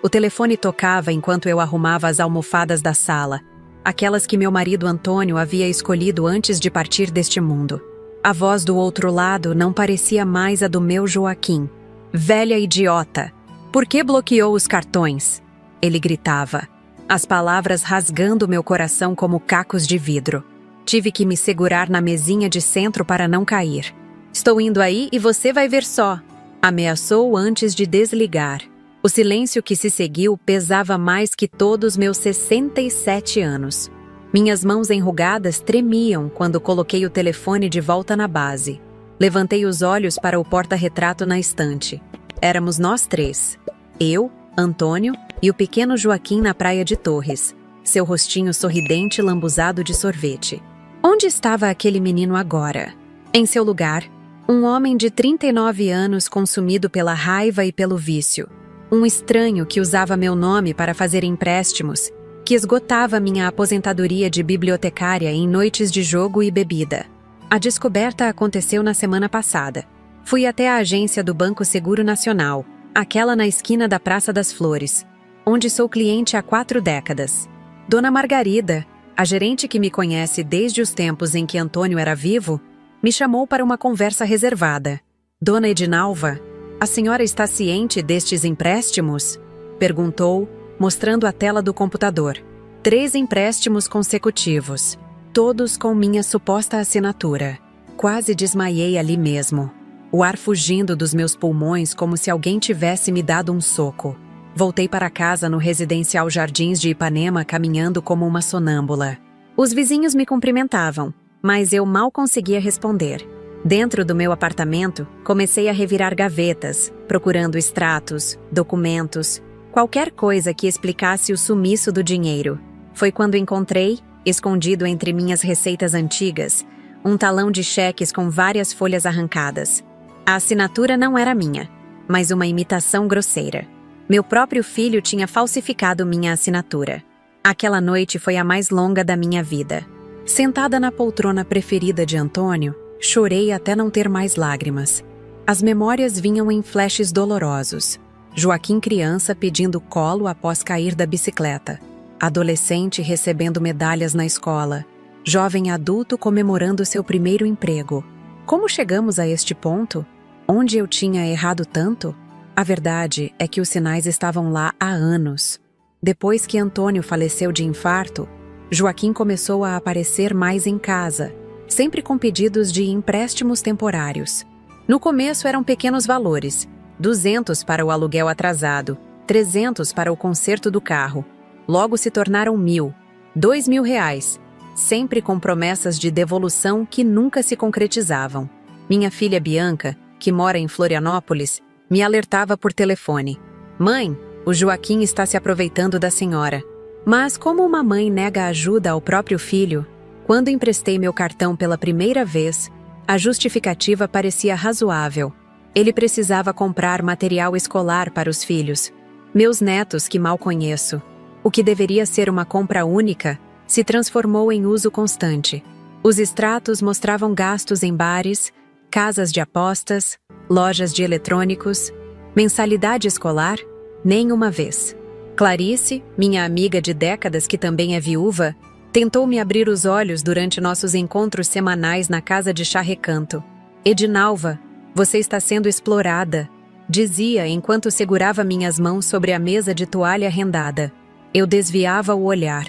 O telefone tocava enquanto eu arrumava as almofadas da sala, aquelas que meu marido Antônio havia escolhido antes de partir deste mundo. A voz do outro lado não parecia mais a do meu Joaquim. Velha idiota! Por que bloqueou os cartões? Ele gritava, as palavras rasgando meu coração como cacos de vidro. Tive que me segurar na mesinha de centro para não cair. Estou indo aí e você vai ver só, ameaçou antes de desligar. O silêncio que se seguiu pesava mais que todos meus 67 anos. Minhas mãos enrugadas tremiam quando coloquei o telefone de volta na base. Levantei os olhos para o porta-retrato na estante. Éramos nós três. Eu, Antônio e o pequeno Joaquim na praia de Torres, seu rostinho sorridente lambuzado de sorvete. Onde estava aquele menino agora? Em seu lugar, um homem de 39 anos consumido pela raiva e pelo vício. Um estranho que usava meu nome para fazer empréstimos, que esgotava minha aposentadoria de bibliotecária em noites de jogo e bebida. A descoberta aconteceu na semana passada. Fui até a agência do Banco Seguro Nacional, aquela na esquina da Praça das Flores, onde sou cliente há 4 décadas. Dona Margarida, a gerente que me conhece desde os tempos em que Antônio era vivo, me chamou para uma conversa reservada. Dona Edinalva, a senhora está ciente destes empréstimos? Perguntou, mostrando a tela do computador. 3 empréstimos consecutivos, todos com minha suposta assinatura. Quase desmaiei ali mesmo, o ar fugindo dos meus pulmões como se alguém tivesse me dado um soco. Voltei para casa no residencial Jardins de Ipanema caminhando como uma sonâmbula. Os vizinhos me cumprimentavam, mas eu mal conseguia responder. Dentro do meu apartamento, comecei a revirar gavetas, procurando extratos, documentos, qualquer coisa que explicasse o sumiço do dinheiro. Foi quando encontrei, escondido entre minhas receitas antigas, um talão de cheques com várias folhas arrancadas. A assinatura não era minha, mas uma imitação grosseira. Meu próprio filho tinha falsificado minha assinatura. Aquela noite foi a mais longa da minha vida. Sentada na poltrona preferida de Antônio, chorei até não ter mais lágrimas. As memórias vinham em flashes dolorosos. Joaquim criança pedindo colo após cair da bicicleta. Adolescente recebendo medalhas na escola. Jovem adulto comemorando seu primeiro emprego. Como chegamos a este ponto? Onde eu tinha errado tanto? A verdade é que os sinais estavam lá há anos. Depois que Antônio faleceu de infarto, Joaquim começou a aparecer mais em casa, sempre com pedidos de empréstimos temporários. No começo eram pequenos valores, 200 para o aluguel atrasado, 300 para o conserto do carro. Logo se tornaram 1.000, R$ 2.000, sempre com promessas de devolução que nunca se concretizavam. Minha filha Bianca, que mora em Florianópolis, me alertava por telefone. Mãe, o Joaquim está se aproveitando da senhora. Mas como uma mãe nega ajuda ao próprio filho? Quando emprestei meu cartão pela primeira vez, a justificativa parecia razoável. Ele precisava comprar material escolar para os filhos. Meus netos que mal conheço. O que deveria ser uma compra única, se transformou em uso constante. Os extratos mostravam gastos em bares, casas de apostas, lojas de eletrônicos, mensalidade escolar, nem uma vez. Clarice, minha amiga de décadas que também é viúva, tentou me abrir os olhos durante nossos encontros semanais na casa de chá Recanto. Edinalva, você está sendo explorada, dizia enquanto segurava minhas mãos sobre a mesa de toalha rendada. Eu desviava o olhar,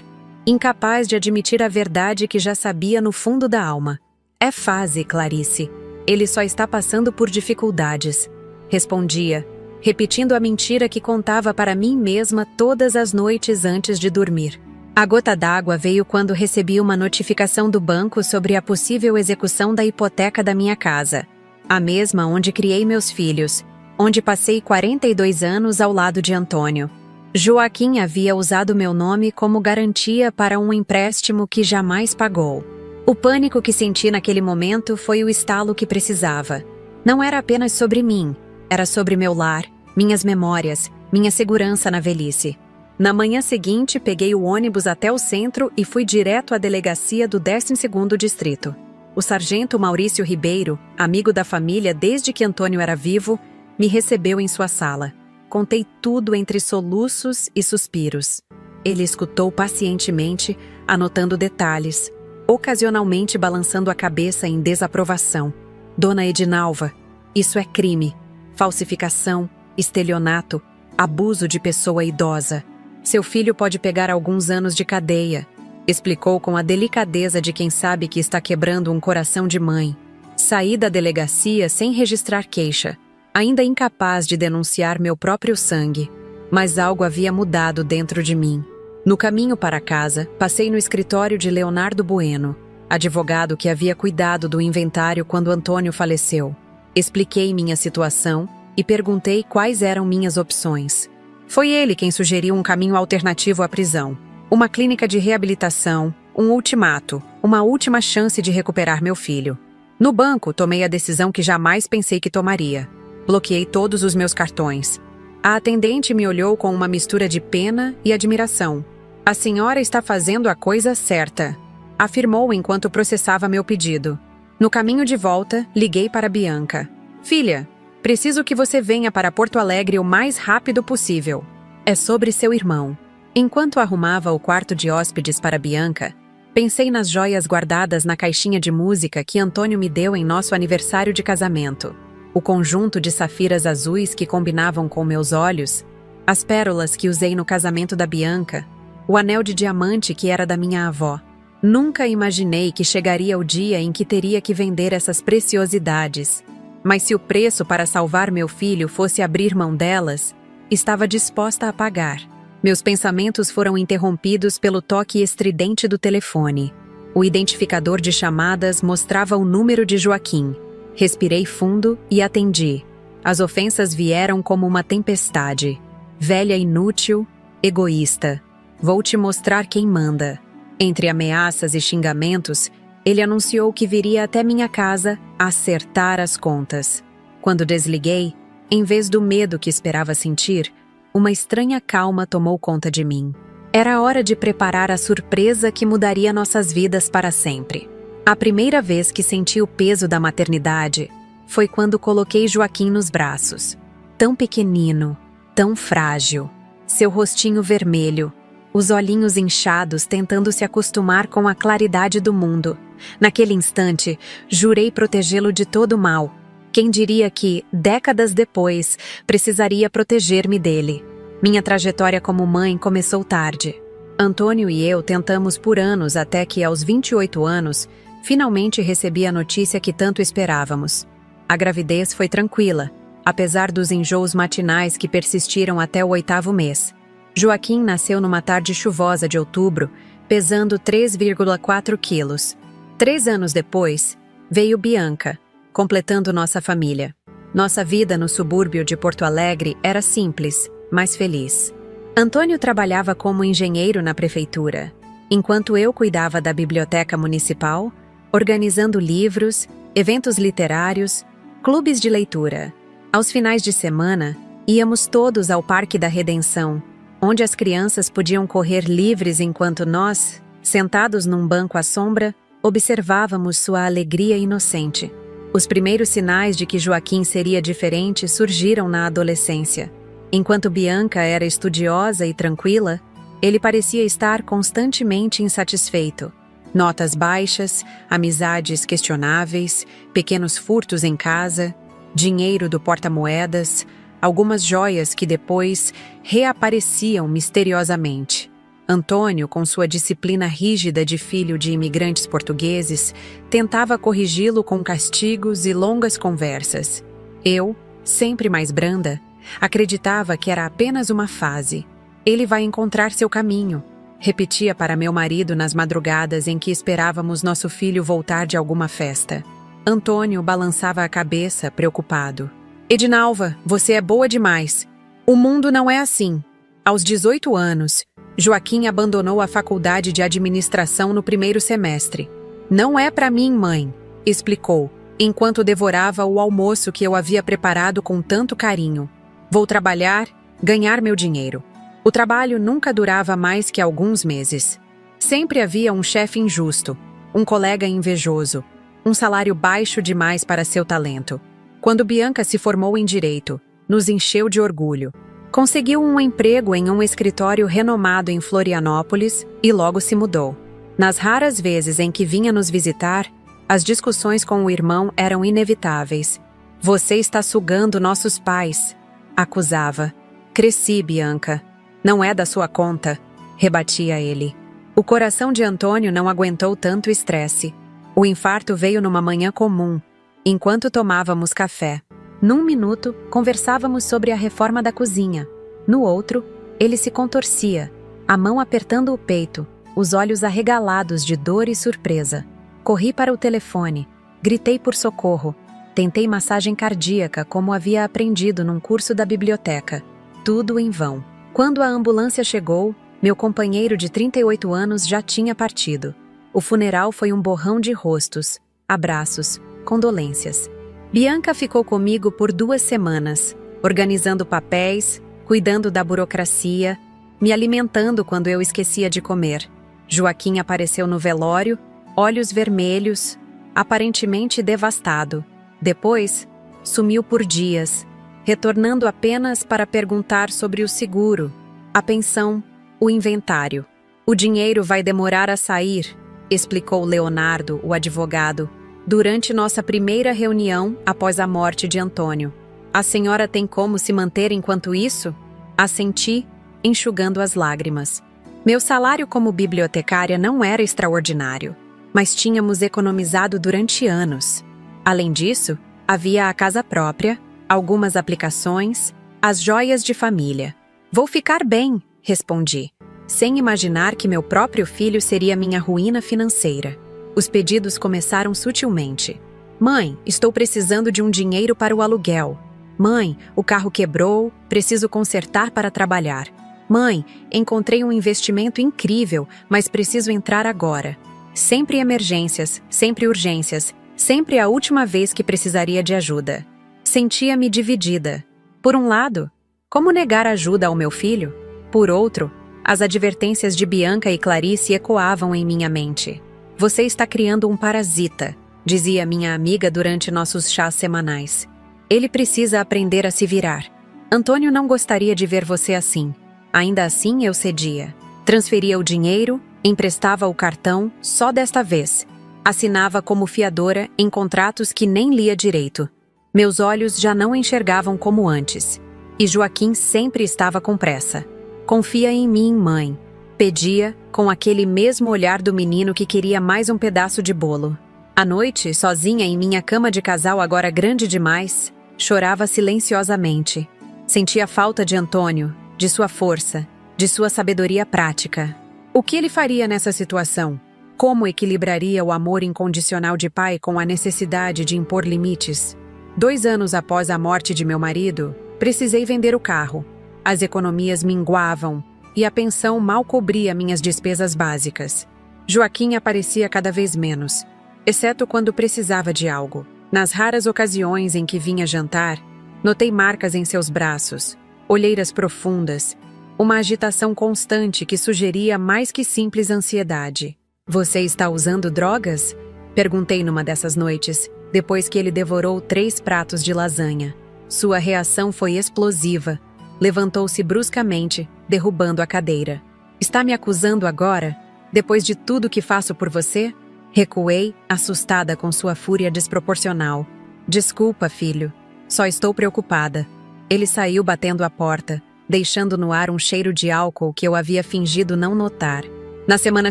incapaz de admitir a verdade que já sabia no fundo da alma. É fase, Clarice. Ele só está passando por dificuldades. Respondia, repetindo a mentira que contava para mim mesma todas as noites antes de dormir. A gota d'água veio quando recebi uma notificação do banco sobre a possível execução da hipoteca da minha casa. A mesma onde criei meus filhos, onde passei 42 anos ao lado de Antônio. Joaquim havia usado meu nome como garantia para um empréstimo que jamais pagou. O pânico que senti naquele momento foi o estalo que precisava. Não era apenas sobre mim, era sobre meu lar, minhas memórias, minha segurança na velhice. Na manhã seguinte, peguei o ônibus até o centro e fui direto à delegacia do 12º Distrito. O sargento Maurício Ribeiro, amigo da família desde que Antônio era vivo, me recebeu em sua sala. Contei tudo entre soluços e suspiros. Ele escutou pacientemente, anotando detalhes, ocasionalmente balançando a cabeça em desaprovação. Dona Edinalva, isso é crime, falsificação, estelionato, abuso de pessoa idosa. Seu filho pode pegar alguns anos de cadeia, explicou com a delicadeza de quem sabe que está quebrando um coração de mãe. Saí da delegacia sem registrar queixa, ainda incapaz de denunciar meu próprio sangue, mas algo havia mudado dentro de mim. No caminho para casa, passei no escritório de Leonardo Bueno, advogado que havia cuidado do inventário quando Antônio faleceu. Expliquei minha situação e perguntei quais eram minhas opções. Foi ele quem sugeriu um caminho alternativo à prisão, uma clínica de reabilitação, um ultimato, uma última chance de recuperar meu filho. No banco, tomei a decisão que jamais pensei que tomaria. Bloqueei todos os meus cartões. A atendente me olhou com uma mistura de pena e admiração. A senhora está fazendo a coisa certa, afirmou enquanto processava meu pedido. No caminho de volta, liguei para Bianca. Filha, preciso que você venha para Porto Alegre o mais rápido possível. É sobre seu irmão. Enquanto arrumava o quarto de hóspedes para Bianca, pensei nas joias guardadas na caixinha de música que Antônio me deu em nosso aniversário de casamento. O conjunto de safiras azuis que combinavam com meus olhos, as pérolas que usei no casamento da Bianca, o anel de diamante que era da minha avó. Nunca imaginei que chegaria o dia em que teria que vender essas preciosidades. Mas se o preço para salvar meu filho fosse abrir mão delas, estava disposta a pagar. Meus pensamentos foram interrompidos pelo toque estridente do telefone. O identificador de chamadas mostrava o número de Joaquim. Respirei fundo e atendi. As ofensas vieram como uma tempestade. Velha inútil, egoísta. Vou te mostrar quem manda. Entre ameaças e xingamentos, ele anunciou que viria até minha casa acertar as contas. Quando desliguei, em vez do medo que esperava sentir, uma estranha calma tomou conta de mim. Era hora de preparar a surpresa que mudaria nossas vidas para sempre. A primeira vez que senti o peso da maternidade foi quando coloquei Joaquim nos braços. Tão pequenino, tão frágil. Seu rostinho vermelho, os olhinhos inchados tentando se acostumar com a claridade do mundo. Naquele instante, jurei protegê-lo de todo o mal. Quem diria que, décadas depois, precisaria proteger-me dele? Minha trajetória como mãe começou tarde. Antônio e eu tentamos por anos até que, aos 28 anos, finalmente recebi a notícia que tanto esperávamos. A gravidez foi tranquila, apesar dos enjoos matinais que persistiram até o 8º mês. Joaquim nasceu numa tarde chuvosa de outubro, pesando 3,4 quilos. 3 anos depois, veio Bianca, completando nossa família. Nossa vida no subúrbio de Porto Alegre era simples, mas feliz. Antônio trabalhava como engenheiro na prefeitura, enquanto eu cuidava da biblioteca municipal, organizando livros, eventos literários, clubes de leitura. Aos finais de semana, íamos todos ao Parque da Redenção, onde as crianças podiam correr livres enquanto nós, sentados num banco à sombra, observávamos sua alegria inocente. Os primeiros sinais de que Joaquim seria diferente surgiram na adolescência. Enquanto Bianca era estudiosa e tranquila, ele parecia estar constantemente insatisfeito. Notas baixas, amizades questionáveis, pequenos furtos em casa, dinheiro do porta-moedas, algumas joias que depois reapareciam misteriosamente. Antônio, com sua disciplina rígida de filho de imigrantes portugueses, tentava corrigi-lo com castigos e longas conversas. Eu, sempre mais branda, acreditava que era apenas uma fase. Ele vai encontrar seu caminho, repetia para meu marido nas madrugadas em que esperávamos nosso filho voltar de alguma festa. Antônio balançava a cabeça, preocupado. Edinalva, você é boa demais. O mundo não é assim. Aos 18 anos, Joaquim abandonou a faculdade de administração no primeiro semestre. Não é para mim, mãe, explicou, enquanto devorava o almoço que eu havia preparado com tanto carinho. Vou trabalhar, ganhar meu dinheiro. O trabalho nunca durava mais que alguns meses. Sempre havia um chefe injusto, um colega invejoso, um salário baixo demais para seu talento. Quando Bianca se formou em direito, nos encheu de orgulho. Conseguiu um emprego em um escritório renomado em Florianópolis e logo se mudou. Nas raras vezes em que vinha nos visitar, as discussões com o irmão eram inevitáveis. Você está sugando nossos pais, acusava. Cresci, Bianca. Não é da sua conta, rebatia ele. O coração de Antônio não aguentou tanto estresse. O infarto veio numa manhã comum, enquanto tomávamos café. Num minuto, conversávamos sobre a reforma da cozinha. No outro, ele se contorcia, a mão apertando o peito, os olhos arregalados de dor e surpresa. Corri para o telefone, gritei por socorro. Tentei massagem cardíaca como havia aprendido num curso da biblioteca. Tudo em vão. Quando a ambulância chegou, meu companheiro de 38 anos já tinha partido. O funeral foi um borrão de rostos, abraços, condolências. Bianca ficou comigo por 2 semanas, organizando papéis, cuidando da burocracia, me alimentando quando eu esquecia de comer. Joaquim apareceu no velório, olhos vermelhos, aparentemente devastado. Depois, sumiu por dias, retornando apenas para perguntar sobre o seguro, a pensão, o inventário. O dinheiro vai demorar a sair, explicou Leonardo, o advogado, durante nossa primeira reunião após a morte de Antônio. A senhora tem como se manter enquanto isso? Assenti, enxugando as lágrimas. Meu salário como bibliotecária não era extraordinário, mas tínhamos economizado durante anos. Além disso, havia a casa própria, algumas aplicações, as joias de família. Vou ficar bem, respondi, sem imaginar que meu próprio filho seria minha ruína financeira. Os pedidos começaram sutilmente. Mãe, estou precisando de um dinheiro para o aluguel. Mãe, o carro quebrou, preciso consertar para trabalhar. Mãe, encontrei um investimento incrível, mas preciso entrar agora. Sempre emergências, sempre urgências, sempre a última vez que precisaria de ajuda. Sentia-me dividida. Por um lado, como negar ajuda ao meu filho? Por outro, as advertências de Bianca e Clarice ecoavam em minha mente. Você está criando um parasita, dizia minha amiga durante nossos chás semanais. Ele precisa aprender a se virar. Antônio não gostaria de ver você assim. Ainda assim eu cedia. Transferia o dinheiro, emprestava o cartão, só desta vez. Assinava como fiadora em contratos que nem lia direito. Meus olhos já não enxergavam como antes. E Joaquim sempre estava com pressa. Confia em mim, mãe. Pedia, com aquele mesmo olhar do menino que queria mais um pedaço de bolo. À noite, sozinha em minha cama de casal agora grande demais, chorava silenciosamente. Sentia falta de Antônio, de sua força, de sua sabedoria prática. O que ele faria nessa situação? Como equilibraria o amor incondicional de pai com a necessidade de impor limites? 2 anos após a morte de meu marido, precisei vender o carro. As economias minguavam e a pensão mal cobria minhas despesas básicas. Joaquim aparecia cada vez menos, exceto quando precisava de algo. Nas raras ocasiões em que vinha jantar, notei marcas em seus braços, olheiras profundas, uma agitação constante que sugeria mais que simples ansiedade. Você está usando drogas? Perguntei numa dessas noites, depois que ele devorou 3 pratos de lasanha. Sua reação foi explosiva. Levantou-se bruscamente, derrubando a cadeira. Está me acusando agora? Depois de tudo que faço por você? Recuei, assustada com sua fúria desproporcional. Desculpa, filho. Só estou preocupada. Ele saiu batendo a porta, deixando no ar um cheiro de álcool que eu havia fingido não notar. Na semana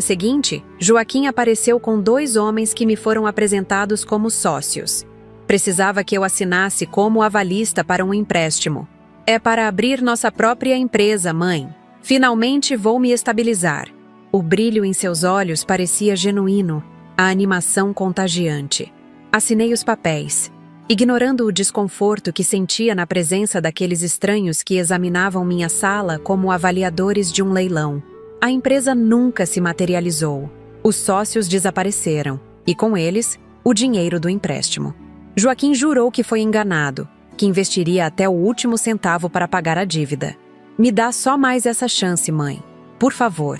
seguinte, Joaquim apareceu com 2 homens que me foram apresentados como sócios. Precisava que eu assinasse como avalista para um empréstimo. É para abrir nossa própria empresa, mãe. Finalmente vou me estabilizar. O brilho em seus olhos parecia genuíno, a animação contagiante. Assinei os papéis, ignorando o desconforto que sentia na presença daqueles estranhos que examinavam minha sala como avaliadores de um leilão. A empresa nunca se materializou. Os sócios desapareceram, e com eles, o dinheiro do empréstimo. Joaquim jurou que foi enganado, que investiria até o último centavo para pagar a dívida. Me dá só mais essa chance, mãe. Por favor.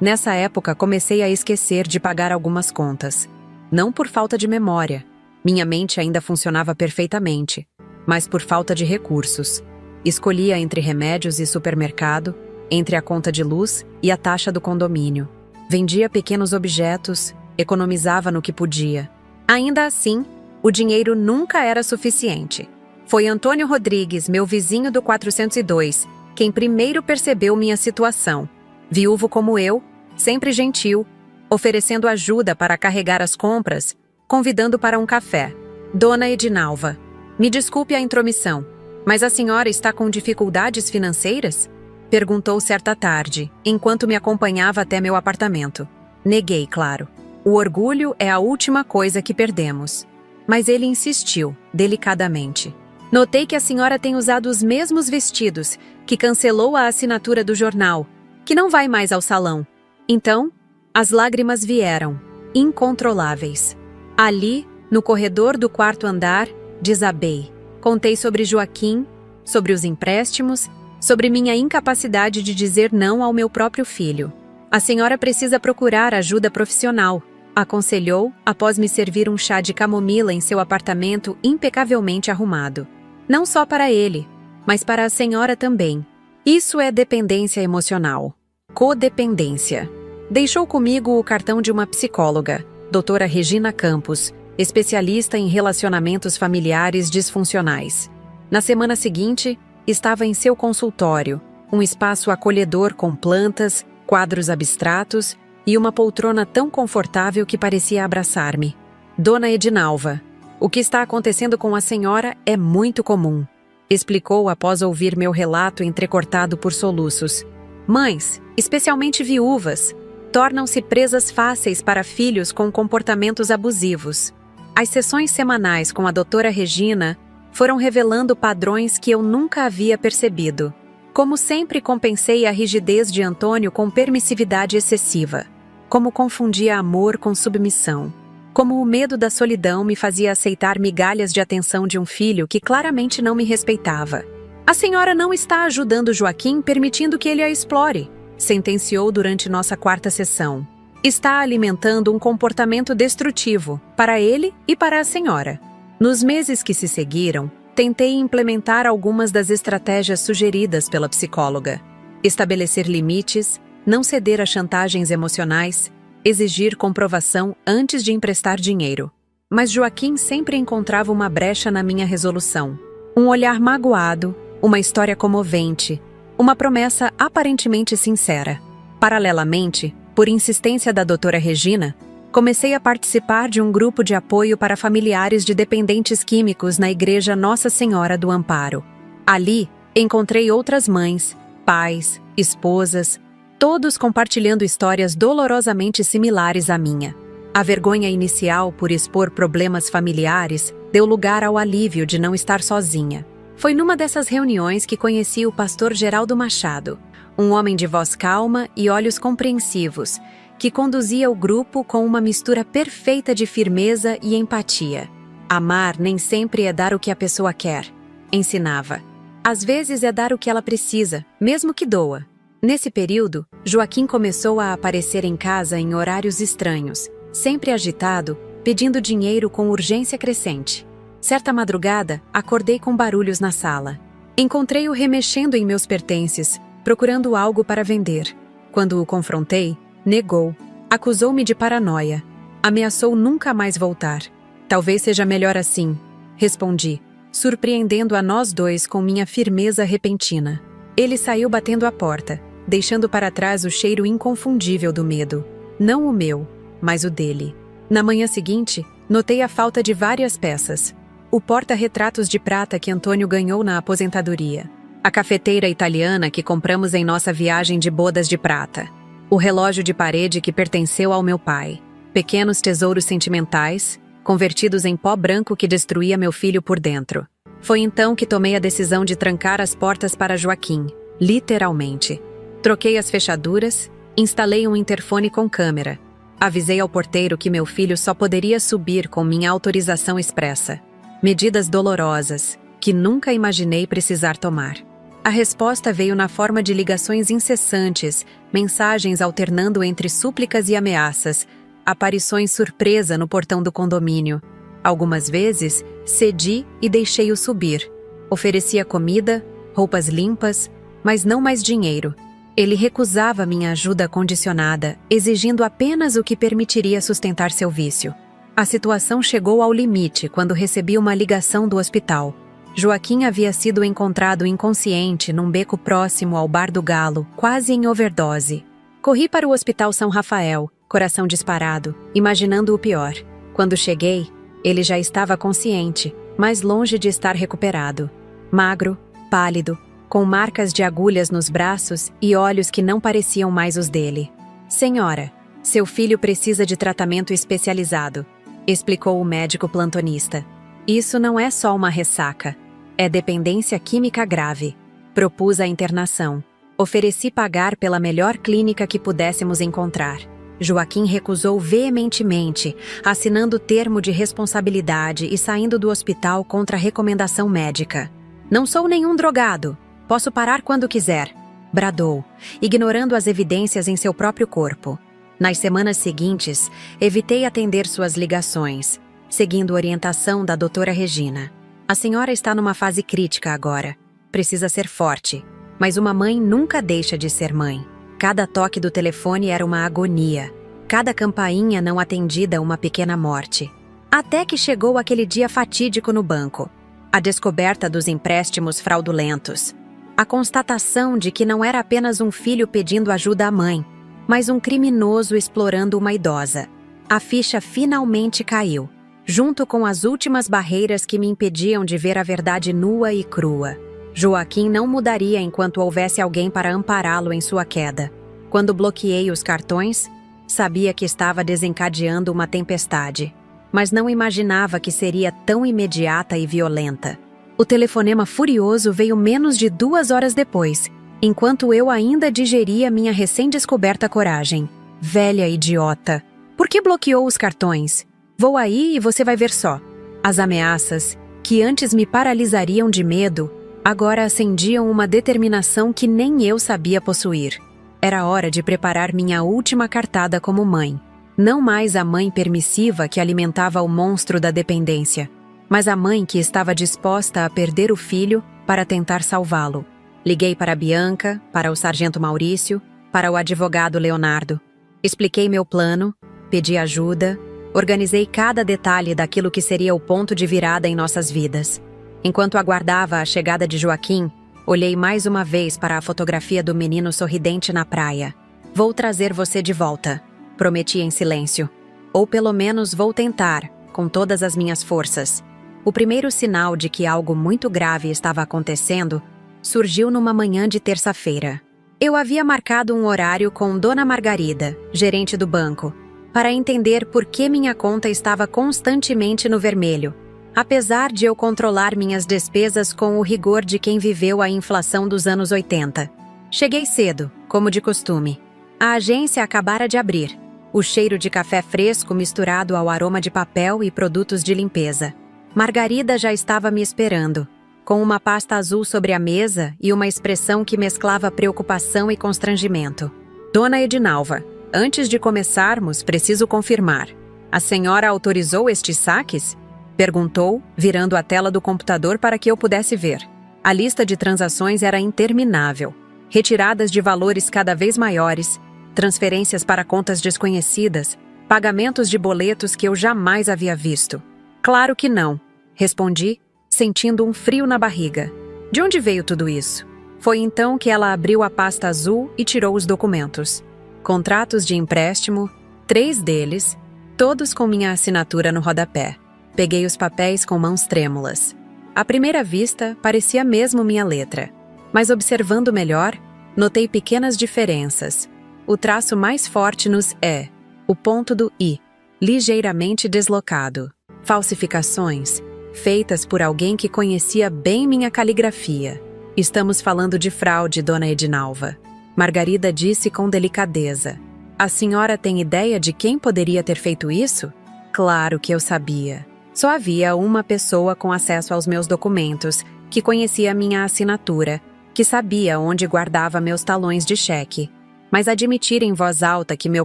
Nessa época, comecei a esquecer de pagar algumas contas. Não por falta de memória. Minha mente ainda funcionava perfeitamente, mas por falta de recursos. Escolhia entre remédios e supermercado, entre a conta de luz e a taxa do condomínio. Vendia pequenos objetos, economizava no que podia. Ainda assim, o dinheiro nunca era suficiente. Foi Antônio Rodrigues, meu vizinho do 402, quem primeiro percebeu minha situação. Viúvo como eu, sempre gentil, oferecendo ajuda para carregar as compras, convidando para um café. Dona Edinalva, me desculpe a intromissão, mas a senhora está com dificuldades financeiras? Perguntou certa tarde, enquanto me acompanhava até meu apartamento. Neguei, claro. O orgulho é a última coisa que perdemos. Mas ele insistiu, delicadamente. Notei que a senhora tem usado os mesmos vestidos, que cancelou a assinatura do jornal, que não vai mais ao salão. Então, as lágrimas vieram, incontroláveis. Ali, no corredor do quarto andar, desabei. Contei sobre Joaquim, sobre os empréstimos, sobre minha incapacidade de dizer não ao meu próprio filho. A senhora precisa procurar ajuda profissional, aconselhou após me servir um chá de camomila em seu apartamento impecavelmente arrumado. Não só para ele, mas para a senhora também. Isso é dependência emocional. Codependência. Deixou comigo o cartão de uma psicóloga, doutora Regina Campos, especialista em relacionamentos familiares disfuncionais. Na semana seguinte, estava em seu consultório, um espaço acolhedor com plantas, quadros abstratos e uma poltrona tão confortável que parecia abraçar-me. Dona Edinalva, o que está acontecendo com a senhora é muito comum, explicou após ouvir meu relato entrecortado por soluços. Mães, especialmente viúvas, tornam-se presas fáceis para filhos com comportamentos abusivos. As sessões semanais com a doutora Regina foram revelando padrões que eu nunca havia percebido. Como sempre compensei a rigidez de Antônio com permissividade excessiva. Como confundia amor com submissão. Como o medo da solidão me fazia aceitar migalhas de atenção de um filho que claramente não me respeitava. A senhora não está ajudando Joaquim permitindo que ele a explore, sentenciou durante nossa quarta sessão. Está alimentando um comportamento destrutivo, para ele e para a senhora. Nos meses que se seguiram, tentei implementar algumas das estratégias sugeridas pela psicóloga. Estabelecer limites, não ceder a chantagens emocionais, exigir comprovação antes de emprestar dinheiro. Mas Joaquim sempre encontrava uma brecha na minha resolução. Um olhar magoado, uma história comovente, uma promessa aparentemente sincera. Paralelamente, por insistência da doutora Regina, comecei a participar de um grupo de apoio para familiares de dependentes químicos na Igreja Nossa Senhora do Amparo. Ali, encontrei outras mães, pais, esposas, todos compartilhando histórias dolorosamente similares à minha. A vergonha inicial por expor problemas familiares deu lugar ao alívio de não estar sozinha. Foi numa dessas reuniões que conheci o pastor Geraldo Machado, um homem de voz calma e olhos compreensivos, que conduzia o grupo com uma mistura perfeita de firmeza e empatia. Amar nem sempre é dar o que a pessoa quer, ensinava. Às vezes é dar o que ela precisa, mesmo que doa. Nesse período, Joaquim começou a aparecer em casa em horários estranhos, sempre agitado, pedindo dinheiro com urgência crescente. Certa madrugada, acordei com barulhos na sala. Encontrei-o remexendo em meus pertences, procurando algo para vender. Quando o confrontei, negou, acusou-me de paranoia, ameaçou nunca mais voltar. Talvez seja melhor assim, respondi, surpreendendo a nós dois com minha firmeza repentina. Ele saiu batendo a porta, deixando para trás o cheiro inconfundível do medo. Não o meu, mas o dele. Na manhã seguinte, notei a falta de várias peças. O porta-retratos de prata que Antônio ganhou na aposentadoria. A cafeteira italiana que compramos em nossa viagem de bodas de prata. O relógio de parede que pertenceu ao meu pai. Pequenos tesouros sentimentais, convertidos em pó branco que destruía meu filho por dentro. Foi então que tomei a decisão de trancar as portas para Joaquim, literalmente. Troquei as fechaduras, instalei um interfone com câmera. Avisei ao porteiro que meu filho só poderia subir com minha autorização expressa. Medidas dolorosas, que nunca imaginei precisar tomar. A resposta veio na forma de ligações incessantes, mensagens alternando entre súplicas e ameaças, aparições surpresa no portão do condomínio. Algumas vezes, cedi e deixei-o subir. Oferecia comida, roupas limpas, mas não mais dinheiro. Ele recusava minha ajuda condicionada, exigindo apenas o que permitiria sustentar seu vício. A situação chegou ao limite quando recebi uma ligação do hospital. Joaquim havia sido encontrado inconsciente num beco próximo ao Bar do Galo, quase em overdose. Corri para o Hospital São Rafael, coração disparado, imaginando o pior. Quando cheguei, ele já estava consciente, mas longe de estar recuperado. Magro, pálido, com marcas de agulhas nos braços e olhos que não pareciam mais os dele. "Senhora, seu filho precisa de tratamento especializado", explicou o médico plantonista. "Isso não é só uma ressaca, é dependência química grave." Propus a internação. Ofereci pagar pela melhor clínica que pudéssemos encontrar. Joaquim recusou veementemente, assinando termo de responsabilidade e saindo do hospital contra a recomendação médica. "Não sou nenhum drogado. Posso parar quando quiser", bradou, ignorando as evidências em seu próprio corpo. Nas semanas seguintes, evitei atender suas ligações, seguindo orientação da doutora Regina. "A senhora está numa fase crítica agora. Precisa ser forte. Mas uma mãe nunca deixa de ser mãe." Cada toque do telefone era uma agonia. Cada campainha não atendida uma pequena morte. Até que chegou aquele dia fatídico no banco. A descoberta dos empréstimos fraudulentos. A constatação de que não era apenas um filho pedindo ajuda à mãe, mas um criminoso explorando uma idosa. A ficha finalmente caiu, junto com as últimas barreiras que me impediam de ver a verdade nua e crua. Joaquim não mudaria enquanto houvesse alguém para ampará-lo em sua queda. Quando bloqueei os cartões, sabia que estava desencadeando uma tempestade, mas não imaginava que seria tão imediata e violenta. O telefonema furioso veio menos de 2 horas depois, enquanto eu ainda digeria minha recém-descoberta coragem. "Velha idiota! Por que bloqueou os cartões? Vou aí e você vai ver só." As ameaças, que antes me paralisariam de medo, agora acendiam uma determinação que nem eu sabia possuir. Era hora de preparar minha última cartada como mãe. Não mais a mãe permissiva que alimentava o monstro da dependência, mas a mãe que estava disposta a perder o filho para tentar salvá-lo. Liguei para a Bianca, para o sargento Maurício, para o advogado Leonardo. Expliquei meu plano, pedi ajuda, organizei cada detalhe daquilo que seria o ponto de virada em nossas vidas. Enquanto aguardava a chegada de Joaquim, olhei mais uma vez para a fotografia do menino sorridente na praia. "Vou trazer você de volta", prometi em silêncio. "Ou pelo menos vou tentar, com todas as minhas forças." O primeiro sinal de que algo muito grave estava acontecendo surgiu numa manhã de terça-feira. Eu havia marcado um horário com Dona Margarida, gerente do banco, para entender por que minha conta estava constantemente no vermelho, apesar de eu controlar minhas despesas com o rigor de quem viveu a inflação dos anos 80. Cheguei cedo, como de costume. A agência acabara de abrir. O cheiro de café fresco misturado ao aroma de papel e produtos de limpeza. Margarida já estava me esperando, com uma pasta azul sobre a mesa e uma expressão que mesclava preocupação e constrangimento. "Dona Edinalva, antes de começarmos, preciso confirmar. A senhora autorizou estes saques?" perguntou, virando a tela do computador para que eu pudesse ver. A lista de transações era interminável. Retiradas de valores cada vez maiores, transferências para contas desconhecidas, pagamentos de boletos que eu jamais havia visto. "Claro que não", respondi, sentindo um frio na barriga. "De onde veio tudo isso?" Foi então que ela abriu a pasta azul e tirou os documentos. Contratos de empréstimo, 3 deles, todos com minha assinatura no rodapé. Peguei os papéis com mãos trêmulas. À primeira vista, parecia mesmo minha letra. Mas observando melhor, notei pequenas diferenças. O traço mais forte nos E, o ponto do I, ligeiramente deslocado. Falsificações, feitas por alguém que conhecia bem minha caligrafia. "Estamos falando de fraude, Dona Edinalva", Margarida disse com delicadeza. "A senhora tem ideia de quem poderia ter feito isso?" Claro que eu sabia. Só havia uma pessoa com acesso aos meus documentos, que conhecia minha assinatura, que sabia onde guardava meus talões de cheque. Mas admitir em voz alta que meu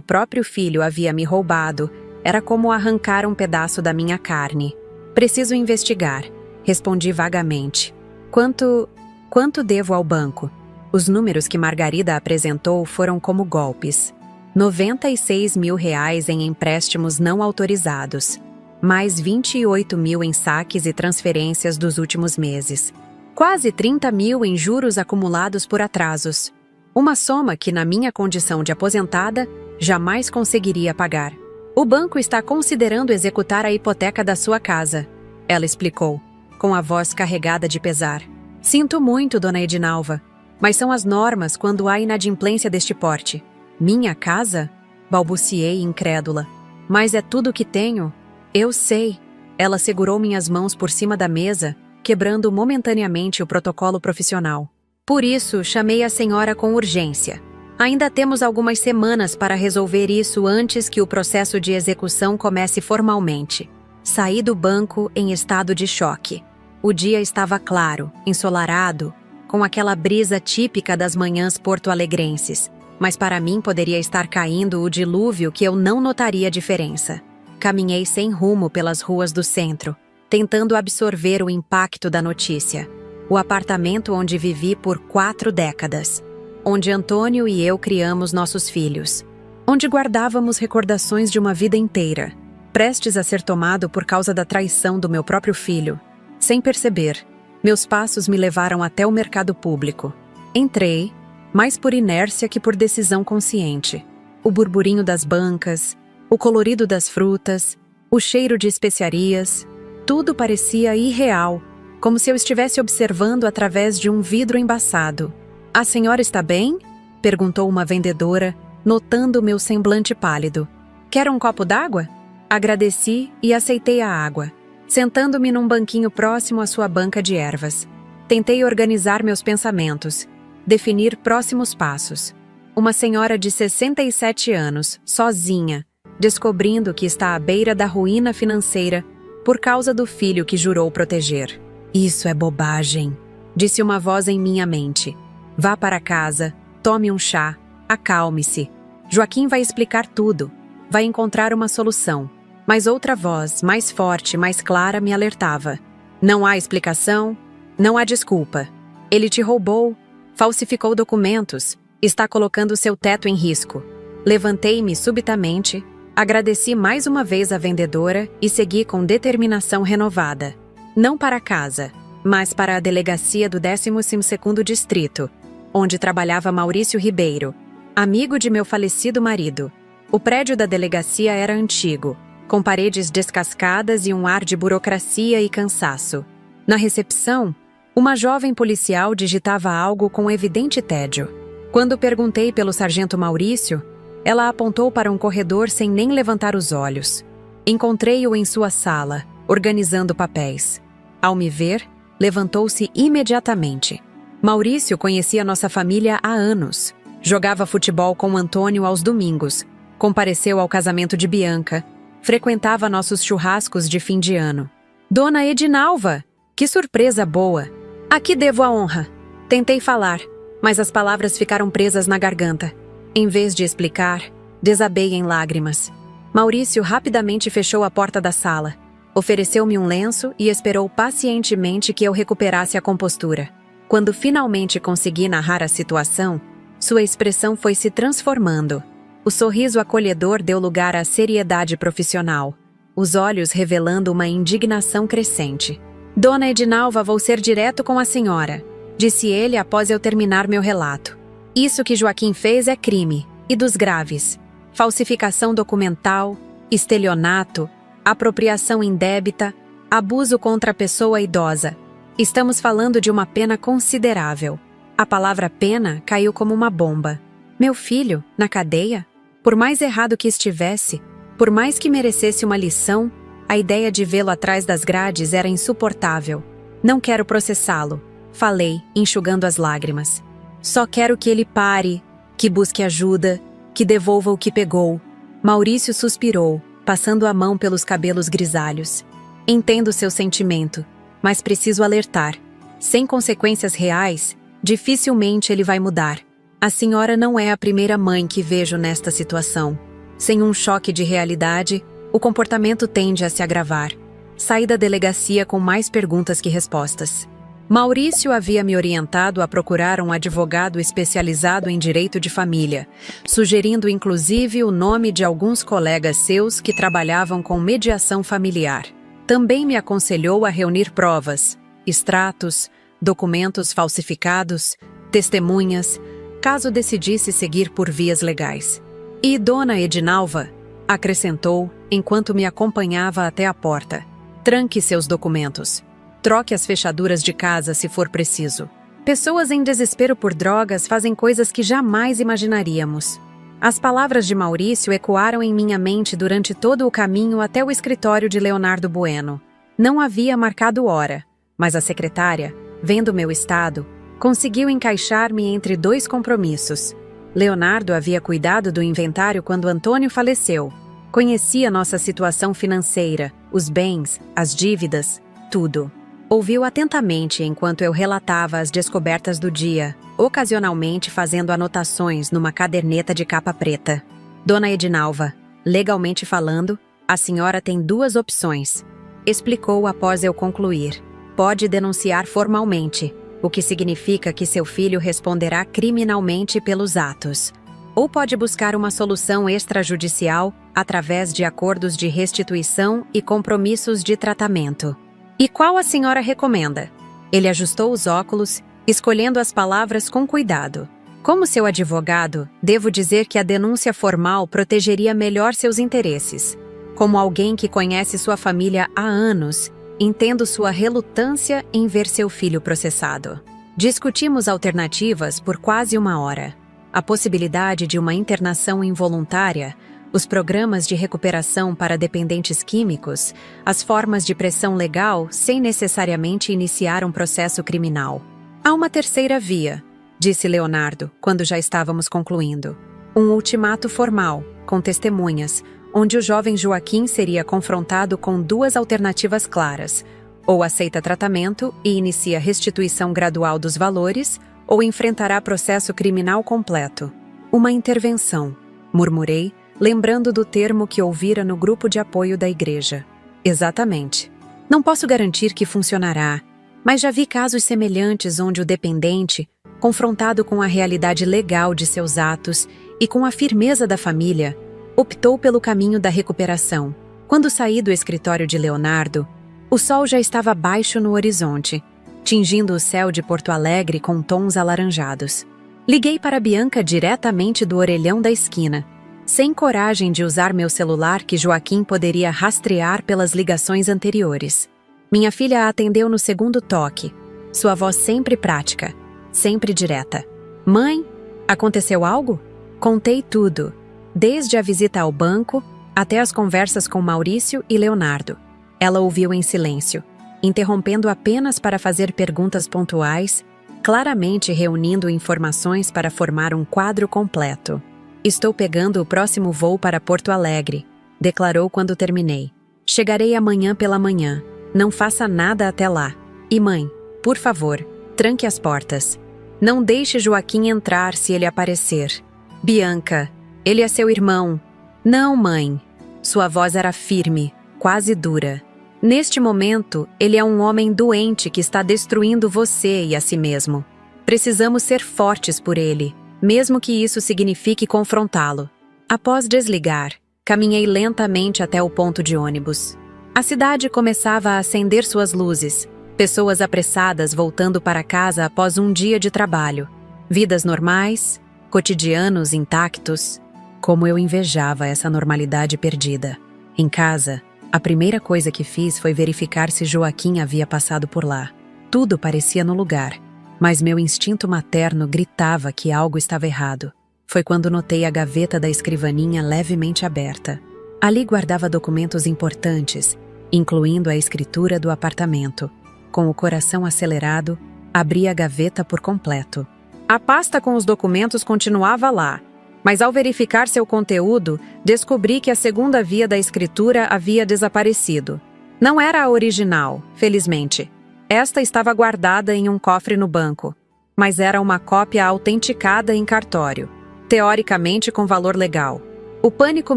próprio filho havia me roubado era como arrancar um pedaço da minha carne. "Preciso investigar", respondi vagamente. "Quanto..." Quanto devo ao banco? Os números que Margarida apresentou foram como golpes. R$ 96 mil em empréstimos não autorizados, mais 28 mil em saques e transferências dos últimos meses. Quase 30 mil em juros acumulados por atrasos. Uma soma que, na minha condição de aposentada, jamais conseguiria pagar. O banco está considerando executar a hipoteca da sua casa, ela explicou, com a voz carregada de pesar. Sinto muito, dona Edinalva, mas são as normas quando há inadimplência deste porte. Minha casa? Balbuciei incrédula. Mas é tudo o que tenho? Eu sei. Ela segurou minhas mãos por cima da mesa, quebrando momentaneamente o protocolo profissional. Por isso, chamei a senhora com urgência. Ainda temos algumas semanas para resolver isso antes que o processo de execução comece formalmente. Saí do banco em estado de choque. O dia estava claro, ensolarado, com aquela brisa típica das manhãs porto-alegrenses, mas para mim poderia estar caindo o dilúvio que eu não notaria diferença. Caminhei sem rumo pelas ruas do centro, tentando absorver o impacto da notícia. O apartamento onde vivi por 4 décadas, onde Antônio e eu criamos nossos filhos, onde guardávamos recordações de uma vida inteira, prestes a ser tomado por causa da traição do meu próprio filho. Sem perceber, meus passos me levaram até o mercado público. Entrei, mais por inércia que por decisão consciente. O burburinho das bancas, o colorido das frutas, o cheiro de especiarias, tudo parecia irreal, como se eu estivesse observando através de um vidro embaçado. "A senhora está bem?" perguntou uma vendedora, notando meu semblante pálido. "Quer um copo d'água?" Agradeci e aceitei a água, sentando-me num banquinho próximo à sua banca de ervas. Tentei organizar meus pensamentos, definir próximos passos. Uma senhora de 67 anos, sozinha, descobrindo que está à beira da ruína financeira por causa do filho que jurou proteger. "Isso é bobagem", disse uma voz em minha mente. "Vá para casa, tome um chá, acalme-se. Joaquim vai explicar tudo, vai encontrar uma solução." Mas outra voz, mais forte, mais clara, me alertava. "Não há explicação, não há desculpa. Ele te roubou, falsificou documentos, está colocando seu teto em risco." Levantei-me subitamente, agradeci mais uma vez a vendedora e segui com determinação renovada. Não para casa, mas para a delegacia do 12º Distrito, onde trabalhava Maurício Ribeiro, amigo de meu falecido marido. O prédio da delegacia era antigo, com paredes descascadas e um ar de burocracia e cansaço. Na recepção, uma jovem policial digitava algo com evidente tédio. Quando perguntei pelo sargento Maurício, ela apontou para um corredor sem nem levantar os olhos. Encontrei-o em sua sala, organizando papéis. Ao me ver, levantou-se imediatamente. Maurício conhecia nossa família há anos. Jogava futebol com Antônio aos domingos, compareceu ao casamento de Bianca, frequentava nossos churrascos de fim de ano. "Dona Edinalva! Que surpresa boa! A que devo a honra?" Tentei falar, mas as palavras ficaram presas na garganta. Em vez de explicar, desabei em lágrimas. Maurício rapidamente fechou a porta da sala, ofereceu-me um lenço e esperou pacientemente que eu recuperasse a compostura. Quando finalmente consegui narrar a situação, sua expressão foi se transformando. O sorriso acolhedor deu lugar à seriedade profissional, os olhos revelando uma indignação crescente. "Dona Edinalva, vou ser direto com a senhora", disse ele após eu terminar meu relato. "Isso que Joaquim fez é crime, e dos graves. Falsificação documental, estelionato, apropriação indébita, abuso contra a pessoa idosa. Estamos falando de uma pena considerável." A palavra pena caiu como uma bomba. Meu filho, na cadeia? Por mais errado que estivesse, por mais que merecesse uma lição, a ideia de vê-lo atrás das grades era insuportável. "Não quero processá-lo", falei, enxugando as lágrimas. "Só quero que ele pare, que busque ajuda, que devolva o que pegou." Maurício suspirou, passando a mão pelos cabelos grisalhos. "Entendo seu sentimento, mas preciso alertar. Sem consequências reais, dificilmente ele vai mudar. A senhora não é a primeira mãe que vejo nesta situação. Sem um choque de realidade, o comportamento tende a se agravar." Saí da delegacia com mais perguntas que respostas. Maurício havia me orientado a procurar um advogado especializado em direito de família, sugerindo inclusive o nome de alguns colegas seus que trabalhavam com mediação familiar. Também me aconselhou a reunir provas, extratos, documentos falsificados, testemunhas, caso decidisse seguir por vias legais. E Dona Edinalva acrescentou, enquanto me acompanhava até a porta: tranque seus documentos. Troque as fechaduras de casa se for preciso. Pessoas em desespero por drogas fazem coisas que jamais imaginaríamos. As palavras de Maurício ecoaram em minha mente durante todo o caminho até o escritório de Leonardo Bueno. Não havia marcado hora, mas a secretária, vendo meu estado, conseguiu encaixar-me entre dois compromissos. Leonardo havia cuidado do inventário quando Antônio faleceu. Conhecia nossa situação financeira, os bens, as dívidas, tudo. Ouviu atentamente enquanto eu relatava as descobertas do dia, ocasionalmente fazendo anotações numa caderneta de capa preta. Dona Edinalva, legalmente falando, a senhora tem duas opções, explicou após eu concluir. Pode denunciar formalmente, o que significa que seu filho responderá criminalmente pelos atos. Ou pode buscar uma solução extrajudicial através de acordos de restituição e compromissos de tratamento. E qual a senhora recomenda? Ele ajustou os óculos, escolhendo as palavras com cuidado. Como seu advogado, devo dizer que a denúncia formal protegeria melhor seus interesses. Como alguém que conhece sua família há anos, entendo sua relutância em ver seu filho processado. Discutimos alternativas por quase uma hora. A possibilidade de uma internação involuntária, os programas de recuperação para dependentes químicos, as formas de pressão legal sem necessariamente iniciar um processo criminal. Há uma terceira via, disse Leonardo, quando já estávamos concluindo. Um ultimato formal, com testemunhas, onde o jovem Joaquim seria confrontado com duas alternativas claras: ou aceita tratamento e inicia restituição gradual dos valores, ou enfrentará processo criminal completo. Uma intervenção, murmurei, lembrando do termo que ouvira no grupo de apoio da igreja. Exatamente. Não posso garantir que funcionará, mas já vi casos semelhantes onde o dependente, confrontado com a realidade legal de seus atos e com a firmeza da família, optou pelo caminho da recuperação. Quando saí do escritório de Leonardo, o sol já estava baixo no horizonte, tingindo o céu de Porto Alegre com tons alaranjados. Liguei para Bianca diretamente do orelhão da esquina, sem coragem de usar meu celular que Joaquim poderia rastrear pelas ligações anteriores. Minha filha a atendeu no segundo toque, sua voz sempre prática, sempre direta. Mãe, aconteceu algo? Contei tudo, desde a visita ao banco até as conversas com Maurício e Leonardo. Ela ouviu em silêncio, interrompendo apenas para fazer perguntas pontuais, claramente reunindo informações para formar um quadro completo. Estou pegando o próximo voo para Porto Alegre, declarou quando terminei. Chegarei amanhã pela manhã. Não faça nada até lá. E mãe, por favor, tranque as portas. Não deixe Joaquim entrar se ele aparecer. Bianca, ele é seu irmão. Não, mãe. Sua voz era firme, quase dura. Neste momento, ele é um homem doente que está destruindo você e a si mesmo. Precisamos ser fortes por ele, mesmo que isso signifique confrontá-lo. Após desligar, caminhei lentamente até o ponto de ônibus. A cidade começava a acender suas luzes, pessoas apressadas voltando para casa após um dia de trabalho. Vidas normais, cotidianos intactos. Como eu invejava essa normalidade perdida. Em casa, a primeira coisa que fiz foi verificar se Joaquim havia passado por lá. Tudo parecia no lugar, mas meu instinto materno gritava que algo estava errado. Foi quando notei a gaveta da escrivaninha levemente aberta. Ali guardava documentos importantes, incluindo a escritura do apartamento. Com o coração acelerado, abri a gaveta por completo. A pasta com os documentos continuava lá, mas ao verificar seu conteúdo, descobri que a segunda via da escritura havia desaparecido. Não era a original, felizmente. Esta estava guardada em um cofre no banco, mas era uma cópia autenticada em cartório, teoricamente com valor legal. O pânico